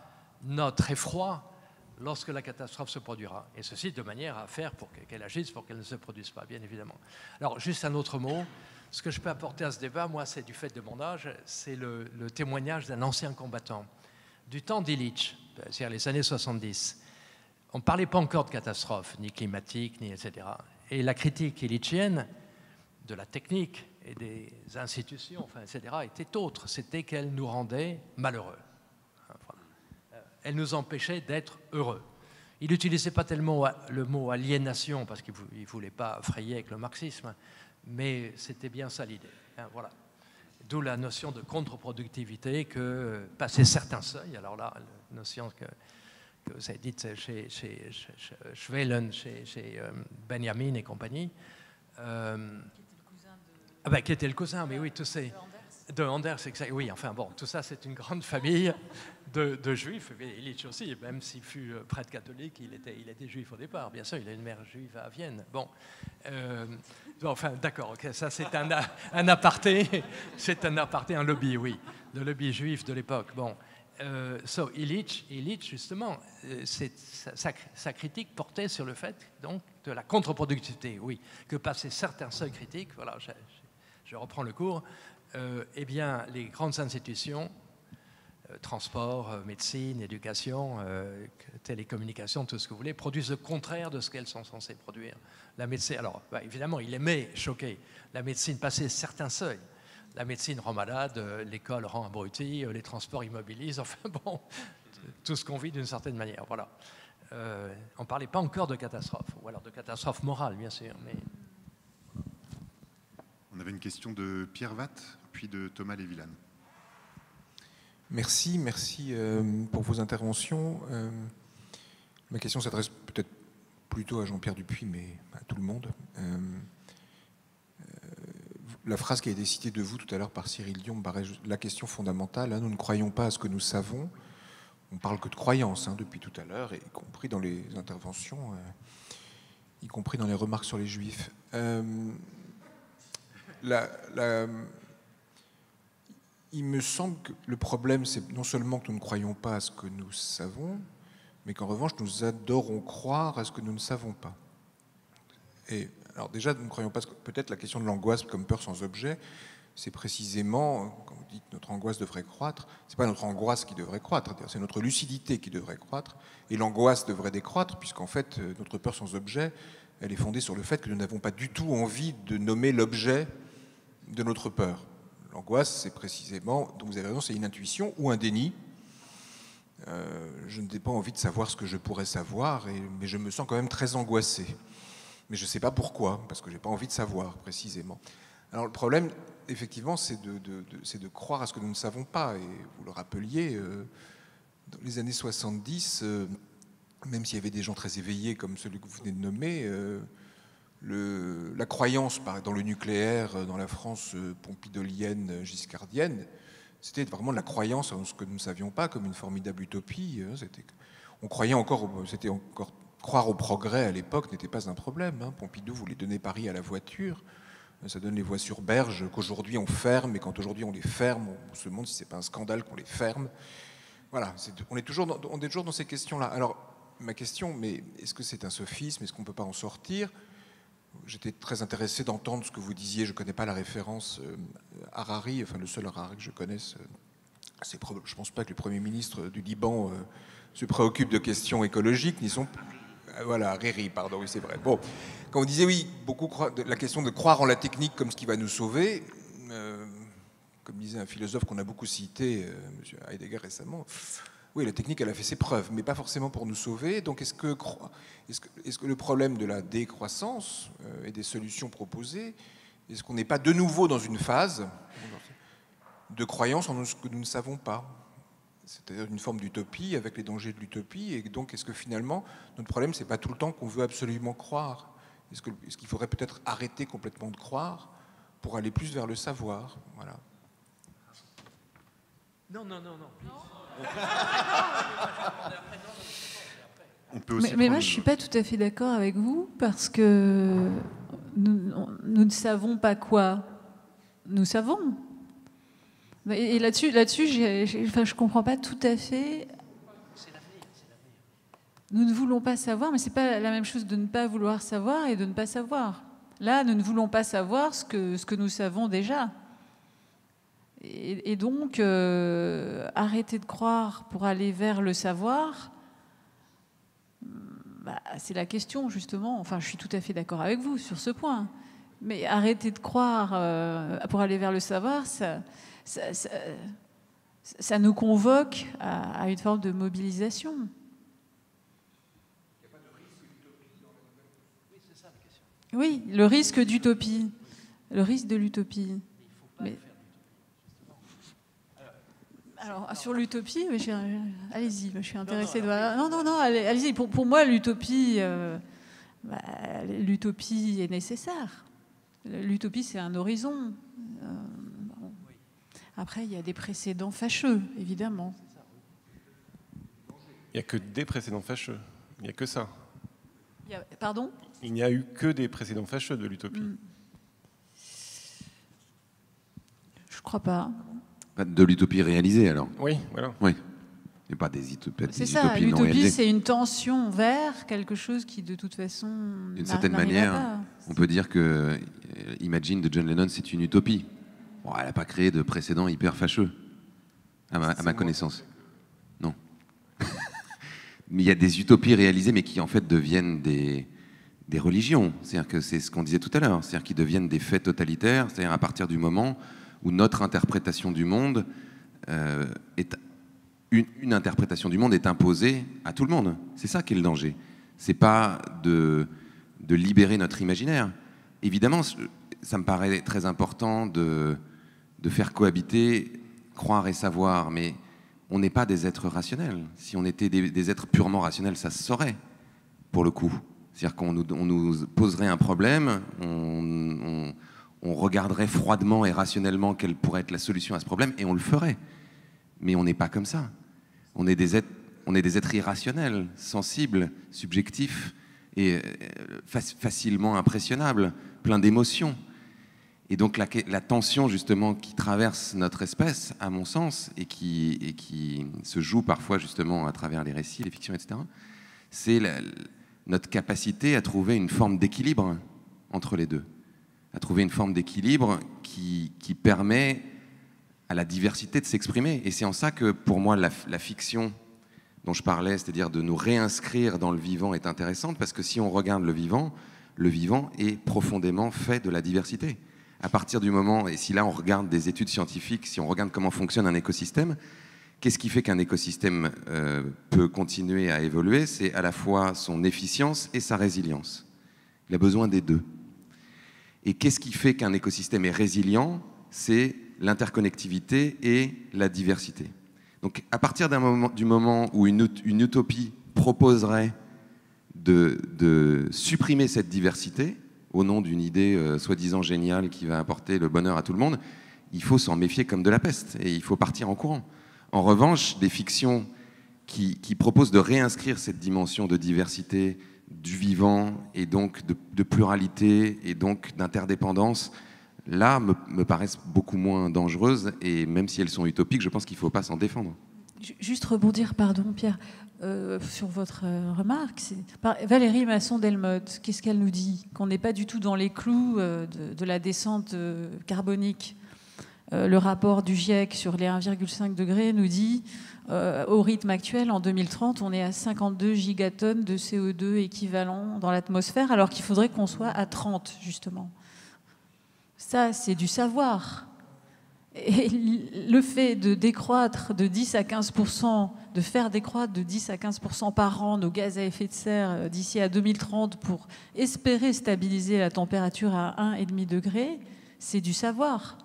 notre effroi lorsque la catastrophe se produira. Et ceci de manière à faire pour qu'elle agisse, pour qu'elle ne se produise pas, bien évidemment. Alors juste un autre mot, ce que je peux apporter à ce débat, moi c'est du fait de mon âge, c'est le témoignage d'un ancien combattant. Du temps d'Illich, c'est-à-dire les années 70, on ne parlait pas encore de catastrophe, ni climatique, ni etc. Et la critique illichienne de la technique et des institutions, enfin, etc., était autre. C'était qu'elle nous rendait malheureux. Voilà. Elle nous empêchait d'être heureux. Il n'utilisait pas tellement le mot aliénation, parce qu'il ne voulait pas frayer avec le marxisme, mais c'était bien ça l'idée. Hein, voilà. D'où la notion de contre-productivité que passer certains seuils, alors là, la notion que vous avez dite chez Schwelen, chez Benjamin et compagnie, qui était le cousin, mais oui, tout c'est de Anders, exact. Oui, enfin bon, tout ça, c'est une grande famille de juifs. Illich aussi, même s'il fut prêtre catholique, il était juif au départ. Bien sûr, il a une mère juive à Vienne. Bon, enfin, d'accord. Okay, ça, c'est un aparté. C'est un aparté, un lobby, oui, le lobby juif de l'époque. Bon, Illich, justement, sa critique portait sur le fait, donc, de la contre-productivité. Oui, que passer certains seuils critiques. Voilà. Je reprends le cours, eh bien, les grandes institutions, transport, médecine, éducation, télécommunications, tout ce que vous voulez, produisent le contraire de ce qu'elles sont censées produire. La médecine, alors, évidemment, il aimait choquer. La médecine passait certains seuils. La médecine rend malade, l'école rend abruti, les transports immobilisent, enfin bon, tout ce qu'on vit d'une certaine manière, voilà. On ne parlait pas encore de catastrophe, ou alors de catastrophe morale, bien sûr, mais... On avait une question de Pierre Watt, puis de Thomas Lévillane. Merci pour vos interventions. Ma question s'adresse peut-être plutôt à Jean-Pierre Dupuy, mais à tout le monde. La phrase qui a été citée de vous tout à l'heure par Cyril Dion me paraît la question fondamentale. Nous ne croyons pas à ce que nous savons. On parle que de croyances depuis tout à l'heure, y compris dans les interventions, y compris dans les remarques sur les Juifs. Il me semble que le problème, c'est non seulement que nous ne croyons pas à ce que nous savons, mais qu'en revanche, nous adorons croire à ce que nous ne savons pas. Et alors déjà, nous ne croyons pas, peut-être la question de l'angoisse comme peur sans objet, c'est précisément, quand vous dites que notre angoisse devrait croître, c'est pas notre angoisse qui devrait croître, c'est notre lucidité qui devrait croître, et l'angoisse devrait décroître, puisqu'en fait, notre peur sans objet, elle est fondée sur le fait que nous n'avons pas du tout envie de nommer l'objet de notre peur. L'angoisse, c'est précisément, donc vous avez raison, c'est une intuition ou un déni. Je n'ai pas envie de savoir ce que je pourrais savoir, mais je me sens quand même très angoissé. Mais je ne sais pas pourquoi, parce que je n'ai pas envie de savoir précisément. Alors le problème, effectivement, c'est de croire à ce que nous ne savons pas. Et vous le rappeliez, dans les années 70, même s'il y avait des gens très éveillés comme celui que vous venez de nommer, la croyance dans le nucléaire dans la France pompidolienne, giscardienne, c'était vraiment la croyance en ce que nous ne savions pas comme une formidable utopie. On croyait encore, croire au progrès à l'époque n'était pas un problème. Pompidou voulait donner Paris à la voiture. Ça donne les voies sur berge qu'aujourd'hui on ferme, et quand aujourd'hui on les ferme, on se demande si c'est pas un scandale qu'on les ferme. Voilà, on est toujours dans ces questions-là. Alors, ma question, mais est-ce que c'est un sophisme? Est-ce qu'on ne peut pas en sortir? J'étais très intéressé d'entendre ce que vous disiez. Je ne connais pas la référence Harari, enfin le seul Harari que je connaisse. Je ne pense pas que le Premier ministre du Liban se préoccupe de questions écologiques, ni son... Voilà, Hariri, pardon, oui, c'est vrai. Bon, quand vous disiez, oui, beaucoup la question de croire en la technique comme ce qui va nous sauver, comme disait un philosophe qu'on a beaucoup cité, M. Heidegger récemment, oui, la technique, elle a fait ses preuves, mais pas forcément pour nous sauver. Donc, est-ce que le problème de la décroissance et des solutions proposées, est-ce qu'on n'est pas de nouveau dans une phase de croyance en ce que nous ne savons pas? C'est-à-dire une forme d'utopie avec les dangers de l'utopie. Et donc, est-ce que finalement, notre problème, c'est pas tout le temps qu'on veut absolument croire? Est-ce qu'il faudrait peut-être arrêter complètement de croire pour aller plus vers le savoir? Voilà. Non. Mais moi, je ne suis pas tout à fait d'accord avec vous, parce que nous ne savons pas quoi. nous savons. Et là-dessus, je ne comprends pas tout à fait. Nous ne voulons pas savoir, mais ce n'est pas la même chose de ne pas vouloir savoir et de ne pas savoir. Là, nous ne voulons pas savoir ce que nous savons déjà. Et donc, arrêter de croire pour aller vers le savoir, c'est la question, justement. Enfin, je suis tout à fait d'accord avec vous sur ce point. Mais arrêter de croire pour aller vers le savoir, ça nous convoque à une forme de mobilisation. Oui, le risque d'utopie, le risque de l'utopie. Mais... Alors, sur l'utopie, allez-y, je suis intéressée. Non, allez-y. Pour moi, l'utopie, l'utopie est nécessaire. L'utopie, c'est un horizon. Après, il y a des précédents fâcheux, évidemment. Il n'y a que des précédents fâcheux. Il n'y a que ça. Pardon ? Il n'y a eu que des précédents fâcheux de l'utopie. Je ne crois pas. De l'utopie réalisée, alors. Oui, voilà. Oui. Et pas des utopies. C'est ça, l'utopie, c'est une tension vers quelque chose qui, de toute façon, d'une certaine manière, on peut dire que Imagine de John Lennon, c'est une utopie. Bon, elle n'a pas créé de précédents hyper fâcheux, à ma connaissance. Non. Mais il y a des utopies réalisées, mais qui en fait deviennent des religions. C'est-à-dire que c'est ce qu'on disait tout à l'heure, c'est-à-dire qu'ils deviennent des faits totalitaires, c'est-à-dire à partir du moment où notre interprétation du monde est une interprétation du monde est imposée à tout le monde. C'est ça qui est le danger. C'est pas de libérer notre imaginaire. Évidemment, ça me paraît très important de faire cohabiter croire et savoir, mais on n'est pas des êtres rationnels. Si on était des êtres purement rationnels, ça se saurait, pour le coup. C'est-à-dire qu'on nous poserait un problème, on regarderait froidement et rationnellement quelle pourrait être la solution à ce problème, et on le ferait. Mais on n'est pas comme ça. On est des êtres irrationnels, sensibles, subjectifs, et facilement impressionnables, pleins d'émotions. Et donc la tension justement qui traverse notre espèce, à mon sens, et qui se joue parfois justement à travers les récits, les fictions, etc., c'est notre capacité à trouver une forme d'équilibre entre les deux, à trouver une forme d'équilibre qui permet à la diversité de s'exprimer. Et c'est en ça que pour moi la fiction dont je parlais, c'est-à-dire de nous réinscrire dans le vivant, est intéressante, parce que si on regarde le vivant est profondément fait de la diversité. À partir du moment, et si là on regarde des études scientifiques, si on regarde comment fonctionne un écosystème, qu'est-ce qui fait qu'un écosystème peut continuer à évoluer? C'est à la fois son efficience et sa résilience. Il a besoin des deux. Et qu'est-ce qui fait qu'un écosystème est résilient? C'est l'interconnectivité et la diversité. Donc à partir du moment où une utopie proposerait de supprimer cette diversité au nom d'une idée soi-disant géniale qui va apporter le bonheur à tout le monde, il faut s'en méfier comme de la peste et il faut partir en courant. En revanche, des fictions qui proposent de réinscrire cette dimension de diversité, du vivant et donc de pluralité et donc d'interdépendance, là, me paraissent beaucoup moins dangereuses, et même si elles sont utopiques, je pense qu'il ne faut pas s'en défendre. Juste rebondir, pardon Pierre, sur votre remarque. Valérie Masson-Delmotte, qu'est-ce qu'elle nous dit? Qu'on n'est pas du tout dans les clous de la descente carbonique. Le rapport du GIEC sur les 1,5 degrés nous dit, au rythme actuel, en 2030, on est à 52 gigatonnes de CO2 équivalent dans l'atmosphère, alors qu'il faudrait qu'on soit à 30, justement. Ça, c'est du savoir. Et le fait de décroître de 10 à 15%, de faire décroître de 10 à 15% par an nos gaz à effet de serre d'ici à 2030 pour espérer stabiliser la température à 1,5 degré, c'est du savoir.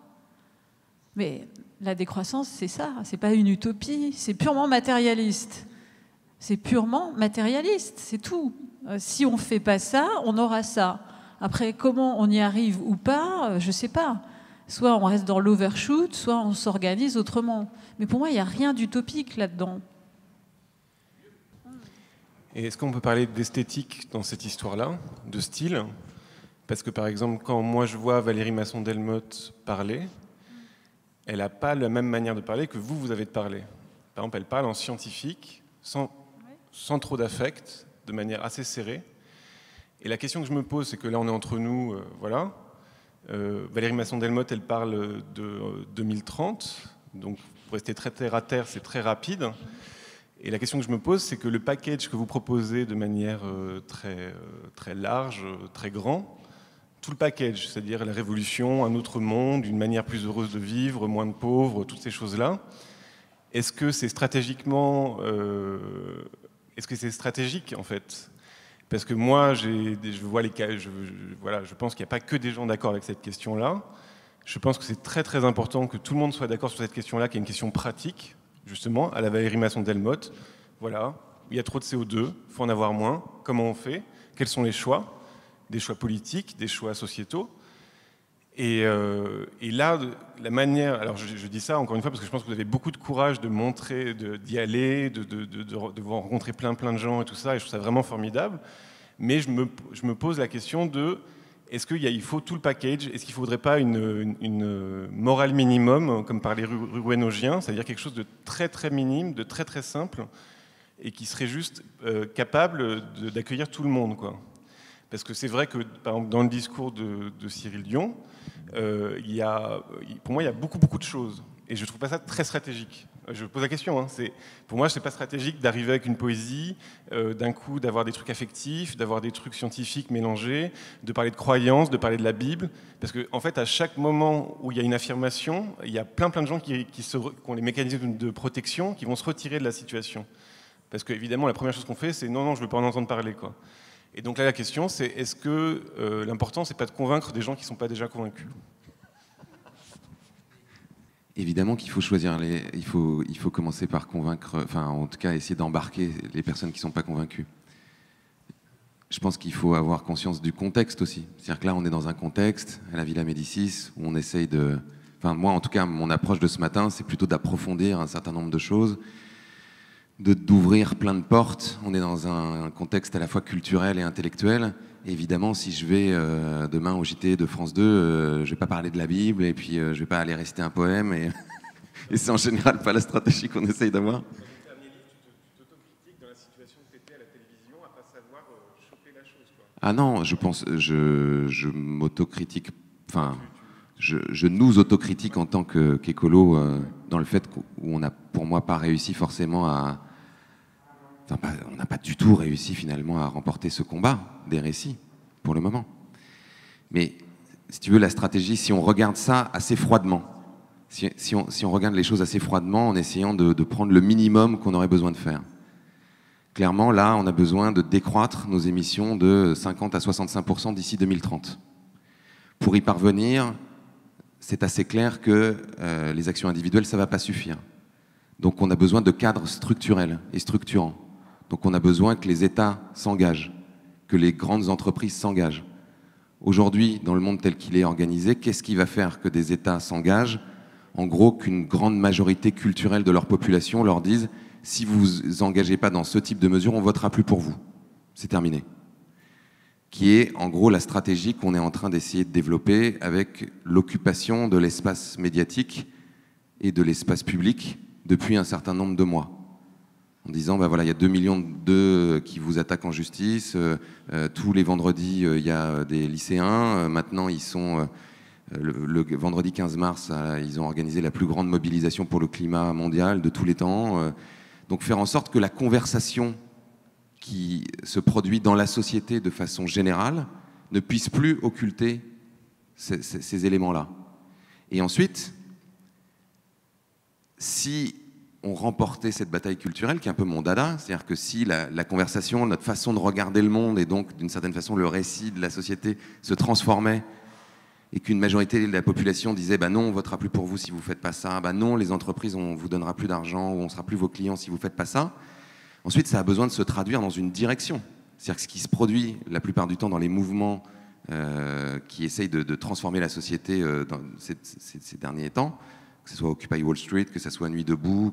Mais la décroissance, c'est ça, c'est pas une utopie, c'est purement matérialiste. C'est purement matérialiste, c'est tout. Si on fait pas ça, on aura ça. Après, comment on y arrive ou pas, je sais pas. Soit on reste dans l'overshoot, soit on s'organise autrement. Mais pour moi, il n'y a rien d'utopique là-dedans. Et est-ce qu'on peut parler d'esthétique dans cette histoire-là, de style? Parce que par exemple, quand moi je vois Valérie Masson-Delmotte parler, elle n'a pas la même manière de parler que vous avez de parler. Par exemple, elle parle en scientifique, sans trop d'affect, de manière assez serrée. Et la question que je me pose, c'est que là on est entre nous, voilà. Valérie Masson-Delmotte, elle parle de 2030, donc pour rester très terre à terre, c'est très rapide. Et la question que je me pose, c'est que le package que vous proposez de manière très large, très grand, tout le package, c'est-à-dire la révolution, un autre monde, une manière plus heureuse de vivre, moins de pauvres, toutes ces choses-là, est-ce que c'est stratégiquement... est-ce que c'est stratégique, en fait ? Parce que moi, je pense qu'il n'y a pas que des gens d'accord avec cette question-là. Je pense que c'est très très important que tout le monde soit d'accord sur cette question-là, qui est une question pratique, justement, à la Valérie Masson-Delmotte. Voilà, il y a trop de CO2, il faut en avoir moins. Comment on fait ? Quels sont les choix ? Des choix politiques, des choix sociétaux. Et là, la manière... Alors je dis ça encore une fois parce que je pense que vous avez beaucoup de courage de montrer, d'y aller, de vous rencontrer plein de gens et tout ça, et je trouve ça vraiment formidable. Mais je me pose la question de... Est-ce qu'il faut tout le package ? Est-ce qu'il ne faudrait pas une morale minimum, comme par les Ruénogiens, c'est-à-dire quelque chose de très très minime, de très très simple, et qui serait juste capable d'accueillir tout le monde, quoi. Parce que c'est vrai que, par exemple, dans le discours de Cyril Dion, pour moi, il y a beaucoup de choses. Et je ne trouve pas ça très stratégique. Je pose la question. Hein, pour moi, ce n'est pas stratégique d'arriver avec une poésie, d'un coup d'avoir des trucs affectifs, d'avoir des trucs scientifiques mélangés, de parler de croyances, de parler de la Bible. Parce qu'en fait, à chaque moment où il y a une affirmation, il y a plein de gens qui ont les mécanismes de protection qui vont se retirer de la situation. Parce qu'évidemment, la première chose qu'on fait, c'est non, je ne veux pas en entendre parler, quoi. Et donc là, la question, c'est est-ce que l'important, c'est pas de convaincre des gens qui ne sont pas déjà convaincus ? Évidemment qu'il faut choisir il faut commencer par convaincre, enfin en tout cas essayer d'embarquer les personnes qui ne sont pas convaincues. Je pense qu'il faut avoir conscience du contexte aussi. C'est-à-dire que là, on est dans un contexte, à la Villa Médicis, où on essaye de... Enfin moi, en tout cas, mon approche de ce matin, c'est plutôt d'approfondir un certain nombre de choses, d'ouvrir plein de portes. On est dans un contexte à la fois culturel et intellectuel. Et évidemment, si je vais demain au JT de France 2, je vais pas parler de la Bible et puis je vais pas aller réciter un poème. Et, et c'est en général pas la stratégie qu'on essaye d'avoir. Dans ton dernier livre, tu t'autocritiques dans la situation que tu étais à la télévision, à pas savoir choper la chose, quoi. Ah non, je m'autocritique... Enfin, je nous autocritique en tant qu'écolo dans le fait où on n'a, pour moi, pas réussi forcément à... Enfin, on n'a pas du tout réussi finalement à remporter ce combat des récits, pour le moment. Mais, si tu veux, la stratégie, si on regarde ça assez froidement, si on regarde les choses assez froidement en essayant de prendre le minimum qu'on aurait besoin de faire. Clairement, là, on a besoin de décroître nos émissions de 50 à 65% d'ici 2030. Pour y parvenir, c'est assez clair que les actions individuelles, ça ne va pas suffire. Donc on a besoin de cadres structurels et structurants. Donc on a besoin que les États s'engagent, que les grandes entreprises s'engagent. Aujourd'hui, dans le monde tel qu'il est organisé, qu'est-ce qui va faire que des États s'engagent ? En gros, qu'une grande majorité culturelle de leur population leur dise « si vous ne vous engagez pas dans ce type de mesures, on ne votera plus pour vous ». C'est terminé. Qui est en gros la stratégie qu'on est en train d'essayer de développer avec l'occupation de l'espace médiatique et de l'espace public depuis un certain nombre de mois. En disant, ben voilà, il y a 2 millions qui vous attaquent en justice, tous les vendredis, il y a des lycéens, maintenant ils sont, le vendredi 15 mars, ils ont organisé la plus grande mobilisation pour le climat mondial de tous les temps. Donc faire en sorte que la conversation qui se produit dans la société de façon générale ne puisse plus occulter ces éléments-là. Et ensuite, si on remportait cette bataille culturelle, qui est un peu mon dada, c'est-à-dire que si la conversation, notre façon de regarder le monde et donc d'une certaine façon le récit de la société se transformait et qu'une majorité de la population disait bah non, on votera plus pour vous si vous ne faites pas ça, bah non, les entreprises, on vous donnera plus d'argent ou on ne sera plus vos clients si vous ne faites pas ça. Ensuite, ça a besoin de se traduire dans une direction. C'est-à-dire que ce qui se produit la plupart du temps dans les mouvements qui essayent de transformer la société dans ces derniers temps, que ce soit Occupy Wall Street, que ce soit Nuit debout,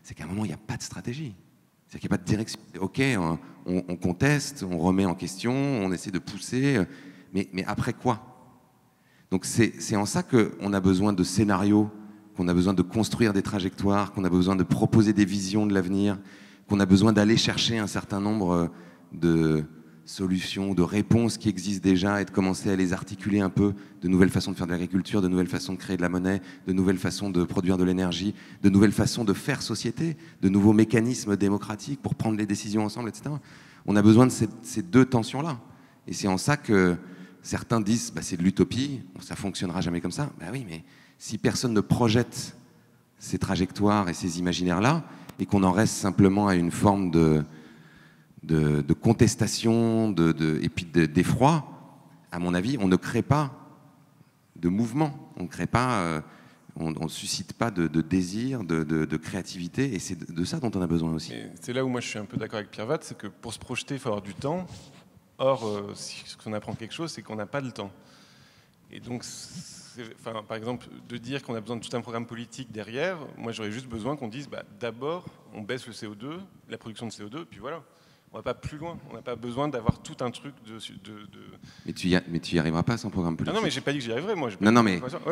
c'est qu'à un moment, il n'y a pas de stratégie. C'est-à-dire qu'il n'y a pas de direction. Ok, on conteste, on remet en question, on essaie de pousser, Mais après quoi? Donc c'est en ça qu'on a besoin de scénarios, qu'on a besoin de construire des trajectoires, qu'on a besoin de proposer des visions de l'avenir, qu'on a besoin d'aller chercher un certain nombre de solutions, de réponses qui existent déjà et de commencer à les articuler un peu, de nouvelles façons de faire de l'agriculture, de nouvelles façons de créer de la monnaie, de nouvelles façons de produire de l'énergie, de nouvelles façons de faire société, de nouveaux mécanismes démocratiques pour prendre les décisions ensemble, etc. On a besoin de ces deux tensions-là. Et c'est en ça que certains disent bah, c'est de l'utopie, ça ne fonctionnera jamais comme ça. Ben oui, mais si personne ne projette ces trajectoires et ces imaginaires-là, et qu'on en reste simplement à une forme de contestation et puis d'effroi, à mon avis, on ne crée pas de mouvement, on ne suscite pas de désir, de créativité, et c'est de ça dont on a besoin aussi. C'est là où moi je suis un peu d'accord avec Pierre Watt, c'est que pour se projeter, il faut avoir du temps. Or, si on apprend quelque chose, c'est qu'on n'a pas le temps. Et donc, par exemple, de dire qu'on a besoin de tout un programme politique derrière, moi j'aurais juste besoin qu'on dise bah, d'abord on baisse le CO2, la production de CO2, puis voilà. On va pas plus loin. On n'a pas besoin d'avoir tout un truc de... Mais tu y arriveras pas sans programme politique. Ah non, mais j'ai pas dit que j'y arriverais, moi.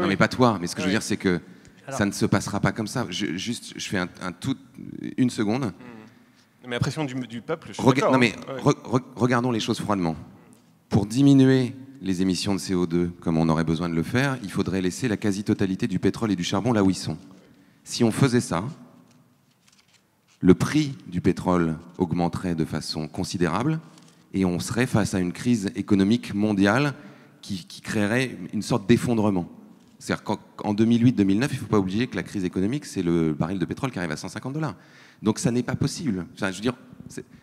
Mais pas toi. Mais ce que je veux dire, c'est que ça ne se passera pas comme ça. Je fais une seconde. Mais la pression du peuple, je suis d'accord. Non, mais regardons les choses froidement. Pour diminuer les émissions de CO2, comme on aurait besoin de le faire, il faudrait laisser la quasi-totalité du pétrole et du charbon là où ils sont. Si on faisait ça, le prix du pétrole augmenterait de façon considérable et on serait face à une crise économique mondiale qui créerait une sorte d'effondrement. C'est-à-dire qu'en 2008-2009, il ne faut pas oublier que la crise économique, c'est le baril de pétrole qui arrive à $150. Donc ça n'est pas possible. Enfin, je veux dire,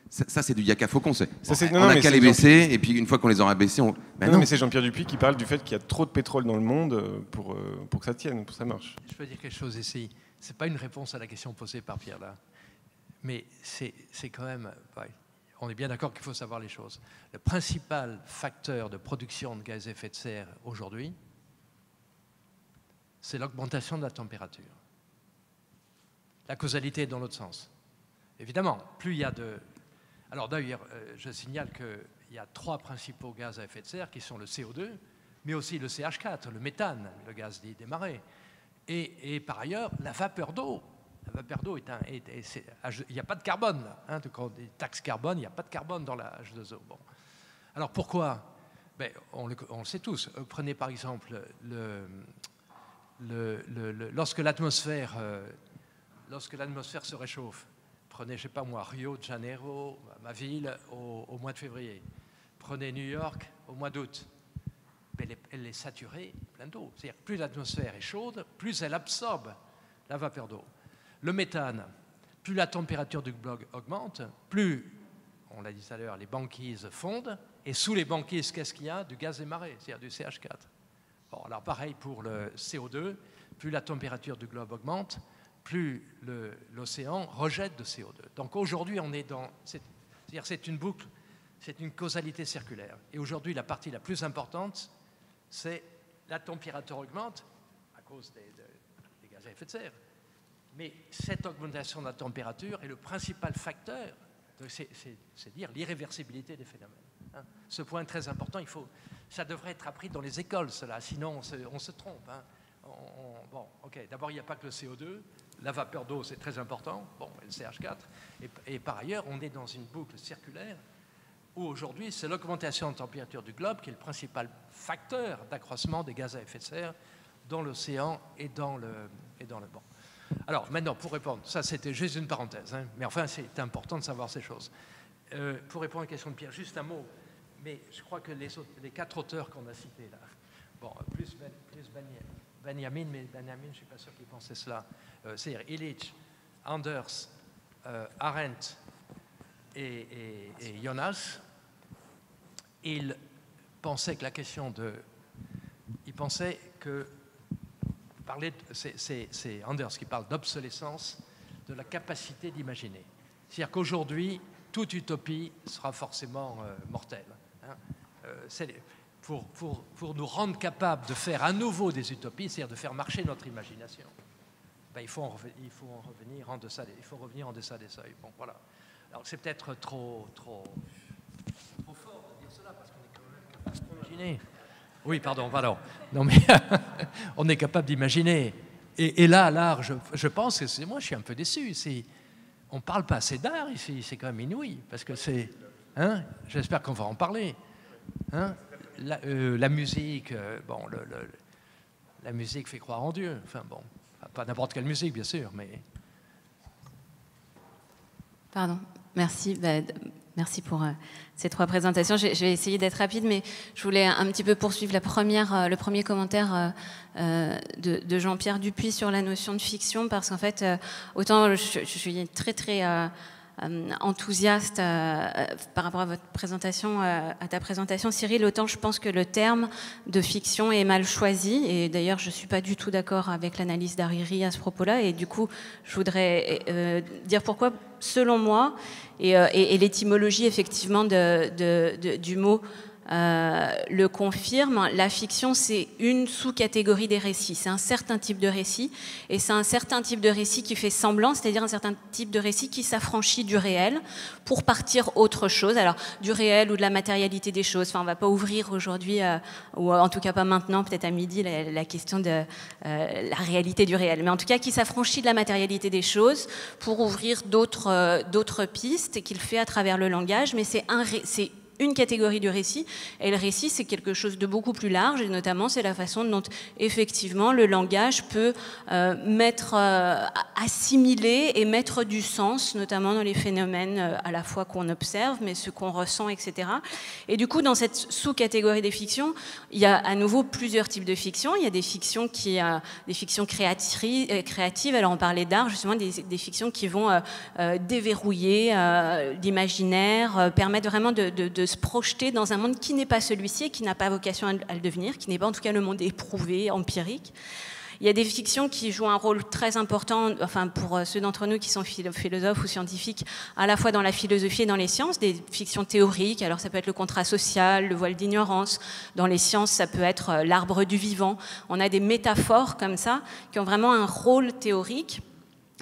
ça c'est du yaka faucon. On n'a qu'à les baisser et puis une fois qu'on les aura baissés, on... non, mais c'est Jean-Pierre Dupuis qui parle du fait qu'il y a trop de pétrole dans le monde pour que ça tienne, pour que ça marche. Je peux dire quelque chose ici. Ce n'est pas une réponse à la question posée par Pierre là. Mais c'est quand même... Ouais, on est bien d'accord qu'il faut savoir les choses. Le principal facteur de production de gaz à effet de serre aujourd'hui, c'est l'augmentation de la température. La causalité est dans l'autre sens. Évidemment, plus il y a de... Alors d'ailleurs, je signale qu'il y a 3 principaux gaz à effet de serre qui sont le CO2, mais aussi le CH4, le méthane, le gaz dit des marais. Et par ailleurs, la vapeur d'eau. La vapeur d'eau, il n'y a pas de carbone. Hein, quand on dit taxe carbone, il n'y a pas de carbone dans la H2O. Bon. Alors pourquoi? Ben, on le sait tous. Prenez par exemple lorsque l'atmosphère se réchauffe. Prenez, je ne sais pas moi, Rio de Janeiro, ma ville, au mois de février. Prenez New York au mois d'août. Elle est saturée plein d'eau. C'est-à-dire plus l'atmosphère est chaude, plus elle absorbe la vapeur d'eau. Le méthane, plus la température du globe augmente, plus, on l'a dit tout à l'heure, les banquises fondent, et sous les banquises, qu'est-ce qu'il y a? Du gaz des marais, c'est-à-dire du CH4. Bon, alors pareil pour le CO2, plus la température du globe augmente, plus l'océan rejette de CO2. Donc aujourd'hui, on est dans... C'est-à-dire c'est une boucle, c'est une causalité circulaire. Et aujourd'hui, la partie la plus importante, c'est la température augmente à cause des gaz à effet de serre. Mais cette augmentation de la température est le principal facteur, c'est dire l'irréversibilité des phénomènes. Hein. Ce point très important, ça devrait être appris dans les écoles, cela, sinon on se trompe. Hein. Bon, ok, d'abord il n'y a pas que le CO2, la vapeur d'eau c'est très important, bon, et le CH4, et par ailleurs on est dans une boucle circulaire où aujourd'hui c'est l'augmentation de la température du globe qui est le principal facteur d'accroissement des gaz à effet de serre dans l'océan et dans le bon. Alors maintenant, pour répondre, ça c'était juste une parenthèse, hein, mais enfin c'est important de savoir ces choses. Pour répondre à la question de Pierre, juste un mot, mais je crois que les 4 auteurs qu'on a cités là, bon, plus Benjamin, mais Benjamin, je ne suis pas sûr qu'il pensait cela, c'est-à-dire Illich, Anders, Arendt et Jonas, ils pensaient que la question de... Ils pensaient que... C'est Anders qui parle d'obsolescence de la capacité d'imaginer. C'est-à-dire qu'aujourd'hui, toute utopie sera forcément mortelle. Hein. Pour nous rendre capables de faire à nouveau des utopies, c'est-à-dire de faire marcher notre imagination, ben, il faut revenir en deçà des seuils. Bon, voilà. Alors c'est peut-être trop fort de dire cela, parce qu'on est quand même capable Oui, pardon. Non, mais on est capable d'imaginer. Et là, l'art, je pense que moi, je suis un peu déçu. On ne parle pas assez d'art ici, c'est quand même inouï. Parce que c'est... Hein, j'espère qu'on va en parler. Hein, la musique, bon, la musique fait croire en Dieu. Enfin bon, pas n'importe quelle musique, bien sûr, mais... Pardon, merci. Merci pour ces 3 présentations. Je vais essayer d'être rapide, mais je voulais un petit peu poursuivre le premier commentaire de Jean-Pierre Dupuis sur la notion de fiction, parce qu'en fait, autant je suis très, très enthousiaste par rapport à votre présentation, à ta présentation, Cyril, autant je pense que le terme de fiction est mal choisi, et d'ailleurs je ne suis pas du tout d'accord avec l'analyse d'Hariri à ce propos-là, et du coup je voudrais dire pourquoi, selon moi, et l'étymologie effectivement du mot le confirme, la fiction c'est une sous-catégorie des récits, c'est un certain type de récit, et c'est un certain type de récit qui fait semblant, c'est-à-dire un certain type de récit qui s'affranchit du réel pour partir autre chose, alors du réel ou de la matérialité des choses. Enfin, on ne va pas ouvrir aujourd'hui, ou en tout cas pas maintenant, peut-être à midi, la question de la réalité du réel, mais en tout cas qui s'affranchit de la matérialité des choses pour ouvrir d'autres pistes, et qu'il fait à travers le langage, mais c'est une catégorie du récit, et le récit c'est quelque chose de beaucoup plus large, et notamment c'est la façon dont effectivement le langage peut assimiler et mettre du sens, notamment dans les phénomènes à la fois qu'on observe, mais ce qu'on ressent, etc. Et du coup, dans cette sous-catégorie des fictions, il y a à nouveau plusieurs types de fictions. Il y a des fictions créatives, alors on parlait d'art, justement, des fictions qui vont déverrouiller l'imaginaire, permettre vraiment de se projeter dans un monde qui n'est pas celui-ci et qui n'a pas vocation à le devenir, qui n'est pas en tout cas le monde éprouvé, empirique. Il y a des fictions qui jouent un rôle très important, enfin pour ceux d'entre nous qui sont philosophes ou scientifiques, à la fois dans la philosophie et dans les sciences, des fictions théoriques, alors ça peut être le contrat social, le voile d'ignorance, dans les sciences ça peut être l'arbre du vivant. On a des métaphores comme ça qui ont vraiment un rôle théorique.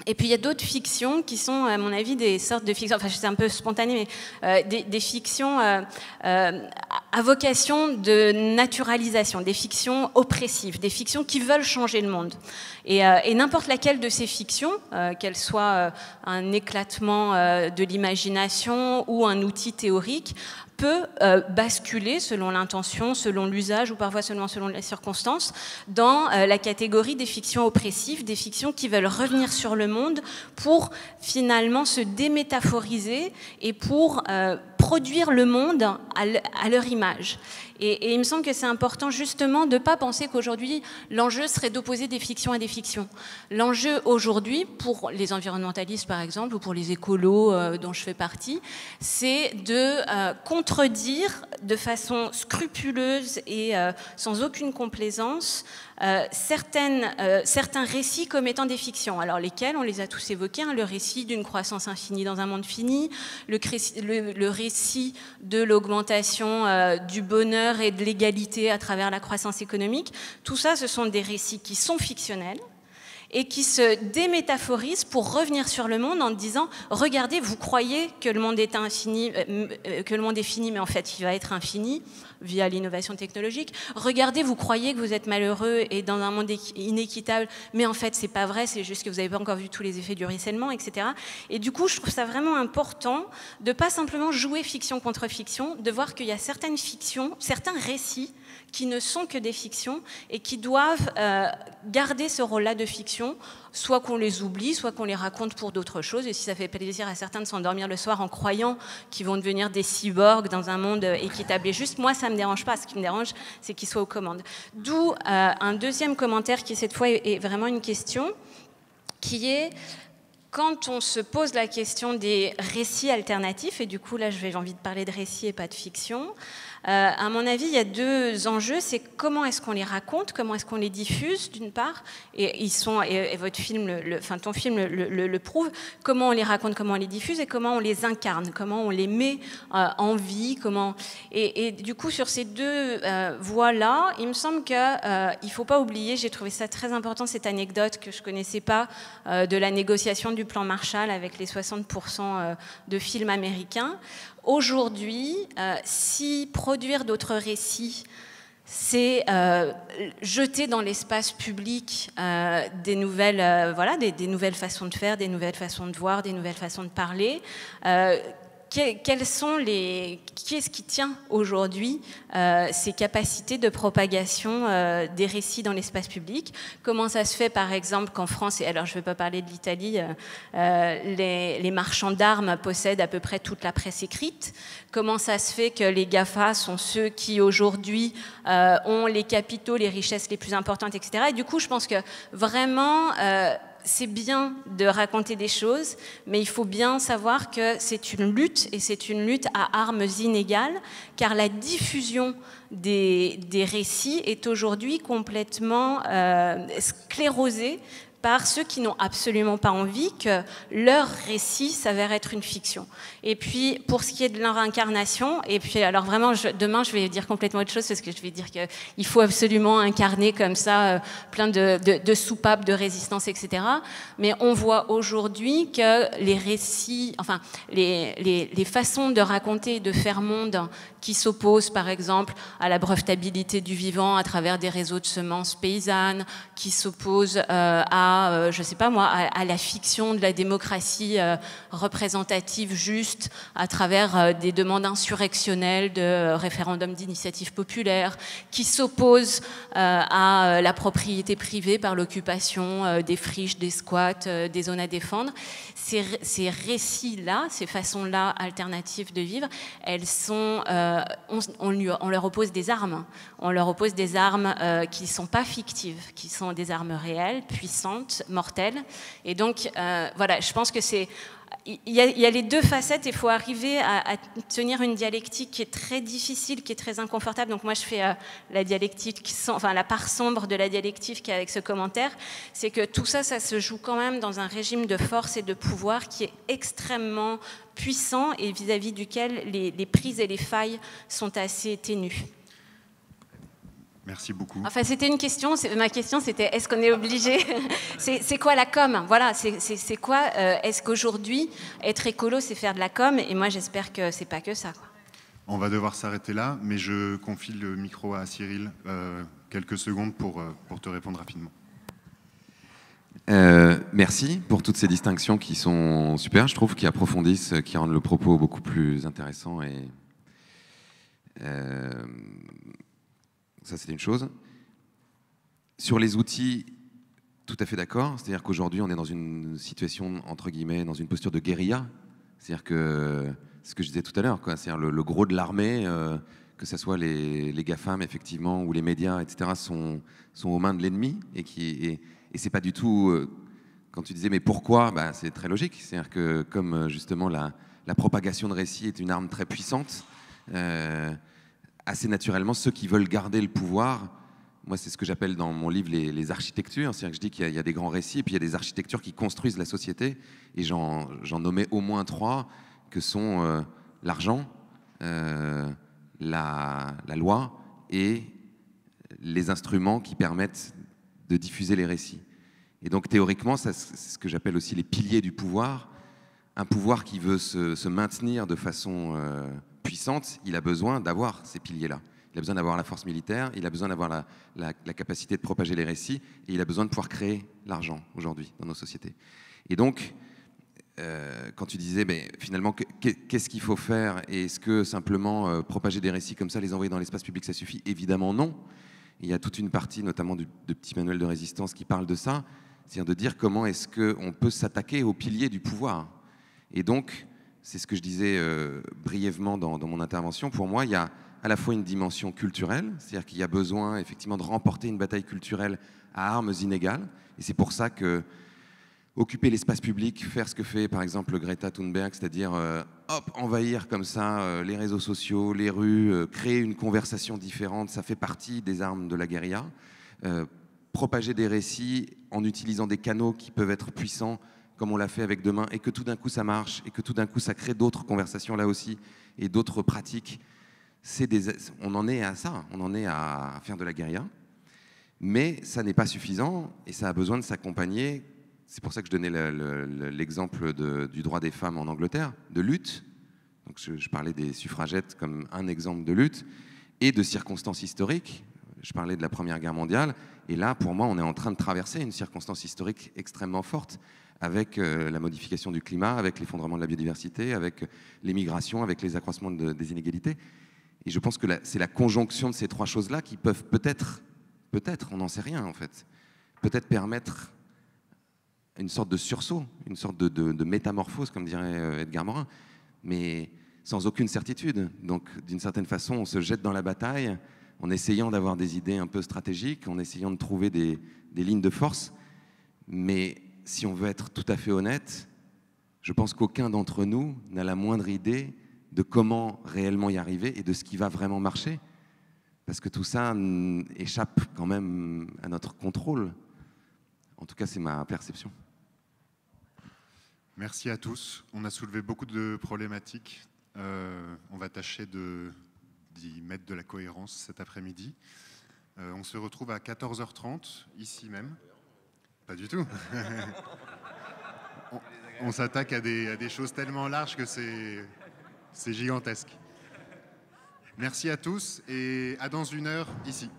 Et puis il y a d'autres fictions qui sont, à mon avis, des sortes de fictions, enfin c'est un peu spontané, mais des fictions à vocation de naturalisation, des fictions oppressives, des fictions qui veulent changer le monde. Et n'importe laquelle de ces fictions, qu'elle soit un éclatement de l'imagination ou un outil théorique, peut basculer selon l'intention, selon l'usage ou parfois seulement selon les circonstances, dans la catégorie des fictions oppressives, des fictions qui veulent revenir sur le monde pour finalement se démétaphoriser et pour produire le monde à leur image. Et il me semble que c'est important justement de ne pas penser qu'aujourd'hui l'enjeu serait d'opposer des fictions à des fictions. L'enjeu aujourd'hui, pour les environnementalistes par exemple, ou pour les écolos dont je fais partie, c'est de contredire de façon scrupuleuse et sans aucune complaisance certains récits comme étant des fictions. Alors lesquels, on les a tous évoqués, hein, le récit d'une croissance infinie dans un monde fini, le récit de l'augmentation du bonheur et de l'égalité à travers la croissance économique. Tout ça, ce sont des récits qui sont fictionnels et qui se démétaphorisent pour revenir sur le monde en disant « Regardez, vous croyez que le monde est infini, que le monde est fini, mais en fait, il va être infini via l'innovation technologique. Regardez, vous croyez que vous êtes malheureux et dans un monde inéquitable, mais en fait, c'est pas vrai, c'est juste que vous n'avez pas encore vu tous les effets du ruissellement, etc. » Et du coup, je trouve ça vraiment important de pas simplement jouer fiction contre fiction, de voir qu'il y a certaines fictions, certains récits qui ne sont que des fictions et qui doivent garder ce rôle-là de fiction, soit qu'on les oublie, soit qu'on les raconte pour d'autres choses. Et si ça fait plaisir à certains de s'endormir le soir en croyant qu'ils vont devenir des cyborgs dans un monde équitable et juste, moi, ça ne me dérange pas. Ce qui me dérange, c'est qu'ils soient aux commandes. D'où un deuxième commentaire qui, cette fois, est vraiment une question, qui est... Quand on se pose la question des récits alternatifs, et du coup là j'ai envie de parler de récits et pas de fiction, à mon avis il y a deux enjeux, c'est comment est-ce qu'on les raconte, comment est-ce qu'on les diffuse d'une part, et votre film, ton film le prouve, comment on les raconte, comment on les diffuse et comment on les incarne, comment on les met en vie, et du coup sur ces deux voies-là, il me semble qu'il ne faut pas oublier, j'ai trouvé ça très important, cette anecdote que je ne connaissais pas, de la négociation du plan Marshall avec les 60% de films américains. Aujourd'hui, 6 produire d'autres récits, c'est jeter dans l'espace public des nouvelles, des nouvelles façons de faire, des nouvelles façons de voir, des nouvelles façons de parler. Qui est-ce qui tient aujourd'hui ces capacités de propagation des récits dans l'espace public? Comment ça se fait, par exemple, qu'en France, et alors je ne vais pas parler de l'Italie, les marchands d'armes possèdent à peu près toute la presse écrite? Comment ça se fait que les GAFA sont ceux qui, aujourd'hui, ont les capitaux, les richesses les plus importantes, etc. Et du coup, je pense que vraiment... c'est bien de raconter des choses, mais il faut bien savoir que c'est une lutte, et c'est une lutte à armes inégales, car la diffusion des récits est aujourd'hui complètement sclérosée par ceux qui n'ont absolument pas envie que leur récit s'avère être une fiction. Et puis, pour ce qui est de leur incarnation, et puis alors vraiment, demain, je vais dire complètement autre chose, parce que je vais dire qu'il faut absolument incarner comme ça plein de soupapes de résistance, etc. Mais on voit aujourd'hui que les récits, enfin, les façons de raconter, de faire monde, qui s'opposent, par exemple, à la brevetabilité du vivant à travers des réseaux de semences paysannes, qui s'opposent je sais pas moi, à la fiction de la démocratie représentative juste à travers des demandes insurrectionnelles de référendums d'initiative populaire, qui s'opposent à la propriété privée par l'occupation des friches, des squats, des zones à défendre. Ces récits-là, ces façons-là alternatives de vivre, elles sont, on leur oppose des armes. On leur oppose des armes qui ne sont pas fictives, qui sont des armes réelles, puissantes, mortelles. Et donc, voilà, je pense que c'est... Il y a les deux facettes, et il faut arriver à tenir une dialectique qui est très difficile, qui est très inconfortable. Donc moi, je fais la dialectique, enfin la part sombre de la dialectique avec ce commentaire, c'est que tout ça, ça se joue quand même dans un régime de force et de pouvoir qui est extrêmement puissant et vis-à-vis duquel les prises et les failles sont assez ténues. Merci beaucoup. Enfin, c'était une question. Ma question, c'était est-ce qu'on est obligé? C'est quoi la com? Voilà, c'est quoi? Est-ce qu'aujourd'hui, être écolo, c'est faire de la com? Et moi, j'espère que c'est pas que ça, quoi. On va devoir s'arrêter là, mais je confie le micro à Cyril quelques secondes pour te répondre rapidement. Merci pour toutes ces distinctions qui sont super, je trouve, qui approfondissent, qui rendent le propos beaucoup plus intéressant et... Ça, c'est une chose. Sur les outils, tout à fait d'accord. C'est-à-dire qu'aujourd'hui, on est dans une situation, entre guillemets, dans une posture de guérilla. C'est-à-dire que, ce que je disais tout à l'heure, c'est-à-dire le gros de l'armée, que ce soit les GAFAM, effectivement, ou les médias, etc., sont aux mains de l'ennemi. Et c'est pas du tout... quand tu disais, mais pourquoi? C'est très logique. C'est-à-dire que, comme justement la propagation de récits est une arme très puissante, assez naturellement, ceux qui veulent garder le pouvoir, moi c'est ce que j'appelle dans mon livre les architectures, c'est-à-dire que je dis qu'il y a des grands récits, et puis il y a des architectures qui construisent la société, et j'en nommais au moins 3, que sont l'argent, la loi, et les instruments qui permettent de diffuser les récits. Et donc théoriquement, c'est ce que j'appelle aussi les piliers du pouvoir. Un pouvoir qui veut se maintenir de façon... puissante, il a besoin d'avoir ces piliers-là. Il a besoin d'avoir la force militaire, il a besoin d'avoir la capacité de propager les récits, et il a besoin de pouvoir créer l'argent aujourd'hui dans nos sociétés. Et donc, quand tu disais, finalement, qu'est-ce qu'il faut faire? Et est-ce que simplement propager des récits comme ça, les envoyer dans l'espace public, ça suffit? Évidemment non. Il y a toute une partie, notamment de petits manuels de résistance, qui parle de ça, c'est-à-dire de dire comment est-ce qu'on peut s'attaquer aux piliers du pouvoir. Et donc, c'est ce que je disais brièvement dans mon intervention. Pour moi, il y a à la fois une dimension culturelle, c'est-à-dire qu'il y a besoin effectivement de remporter une bataille culturelle à armes inégales. Et c'est pour ça que occuper l'espace public, faire ce que fait par exemple Greta Thunberg, c'est-à-dire envahir comme ça les réseaux sociaux, les rues, créer une conversation différente, ça fait partie des armes de la guérilla. Propager des récits en utilisant des canaux qui peuvent être puissants, comme on l'a fait avec Demain, et que tout d'un coup ça marche, et que tout d'un coup ça crée d'autres conversations là aussi, et d'autres pratiques. On en est à ça, on en est à faire de la guérilla, mais ça n'est pas suffisant, et ça a besoin de s'accompagner. C'est pour ça que je donnais l'exemple du droit des femmes en Angleterre, de lutte Donc je parlais des suffragettes comme un exemple de lutte, et de circonstances historiques. Je parlais de la Première Guerre mondiale, et là, pour moi, on est en train de traverser une circonstance historique extrêmement forte, avec la modification du climat, avec l'effondrement de la biodiversité, avec les migrations, avec les accroissements des inégalités. Et je pense que c'est la conjonction de ces trois choses-là qui peuvent peut-être, on n'en sait rien en fait, peut-être permettre une sorte de sursaut, une sorte de métamorphose, comme dirait Edgar Morin, mais sans aucune certitude. Donc, d'une certaine façon, on se jette dans la bataille en essayant d'avoir des idées un peu stratégiques, en essayant de trouver des lignes de force. Mais si on veut être tout à fait honnête, je pense qu'aucun d'entre nous n'a la moindre idée de comment réellement y arriver et de ce qui va vraiment marcher. Parce que tout ça échappe quand même à notre contrôle. En tout cas, c'est ma perception. Merci à tous. On a soulevé beaucoup de problématiques. On va tâcher d'y mettre de la cohérence cet après-midi. On se retrouve à 14h30, ici même. Pas du tout. On s'attaque à des choses tellement larges que c'est gigantesque. Merci à tous et à dans une heure ici.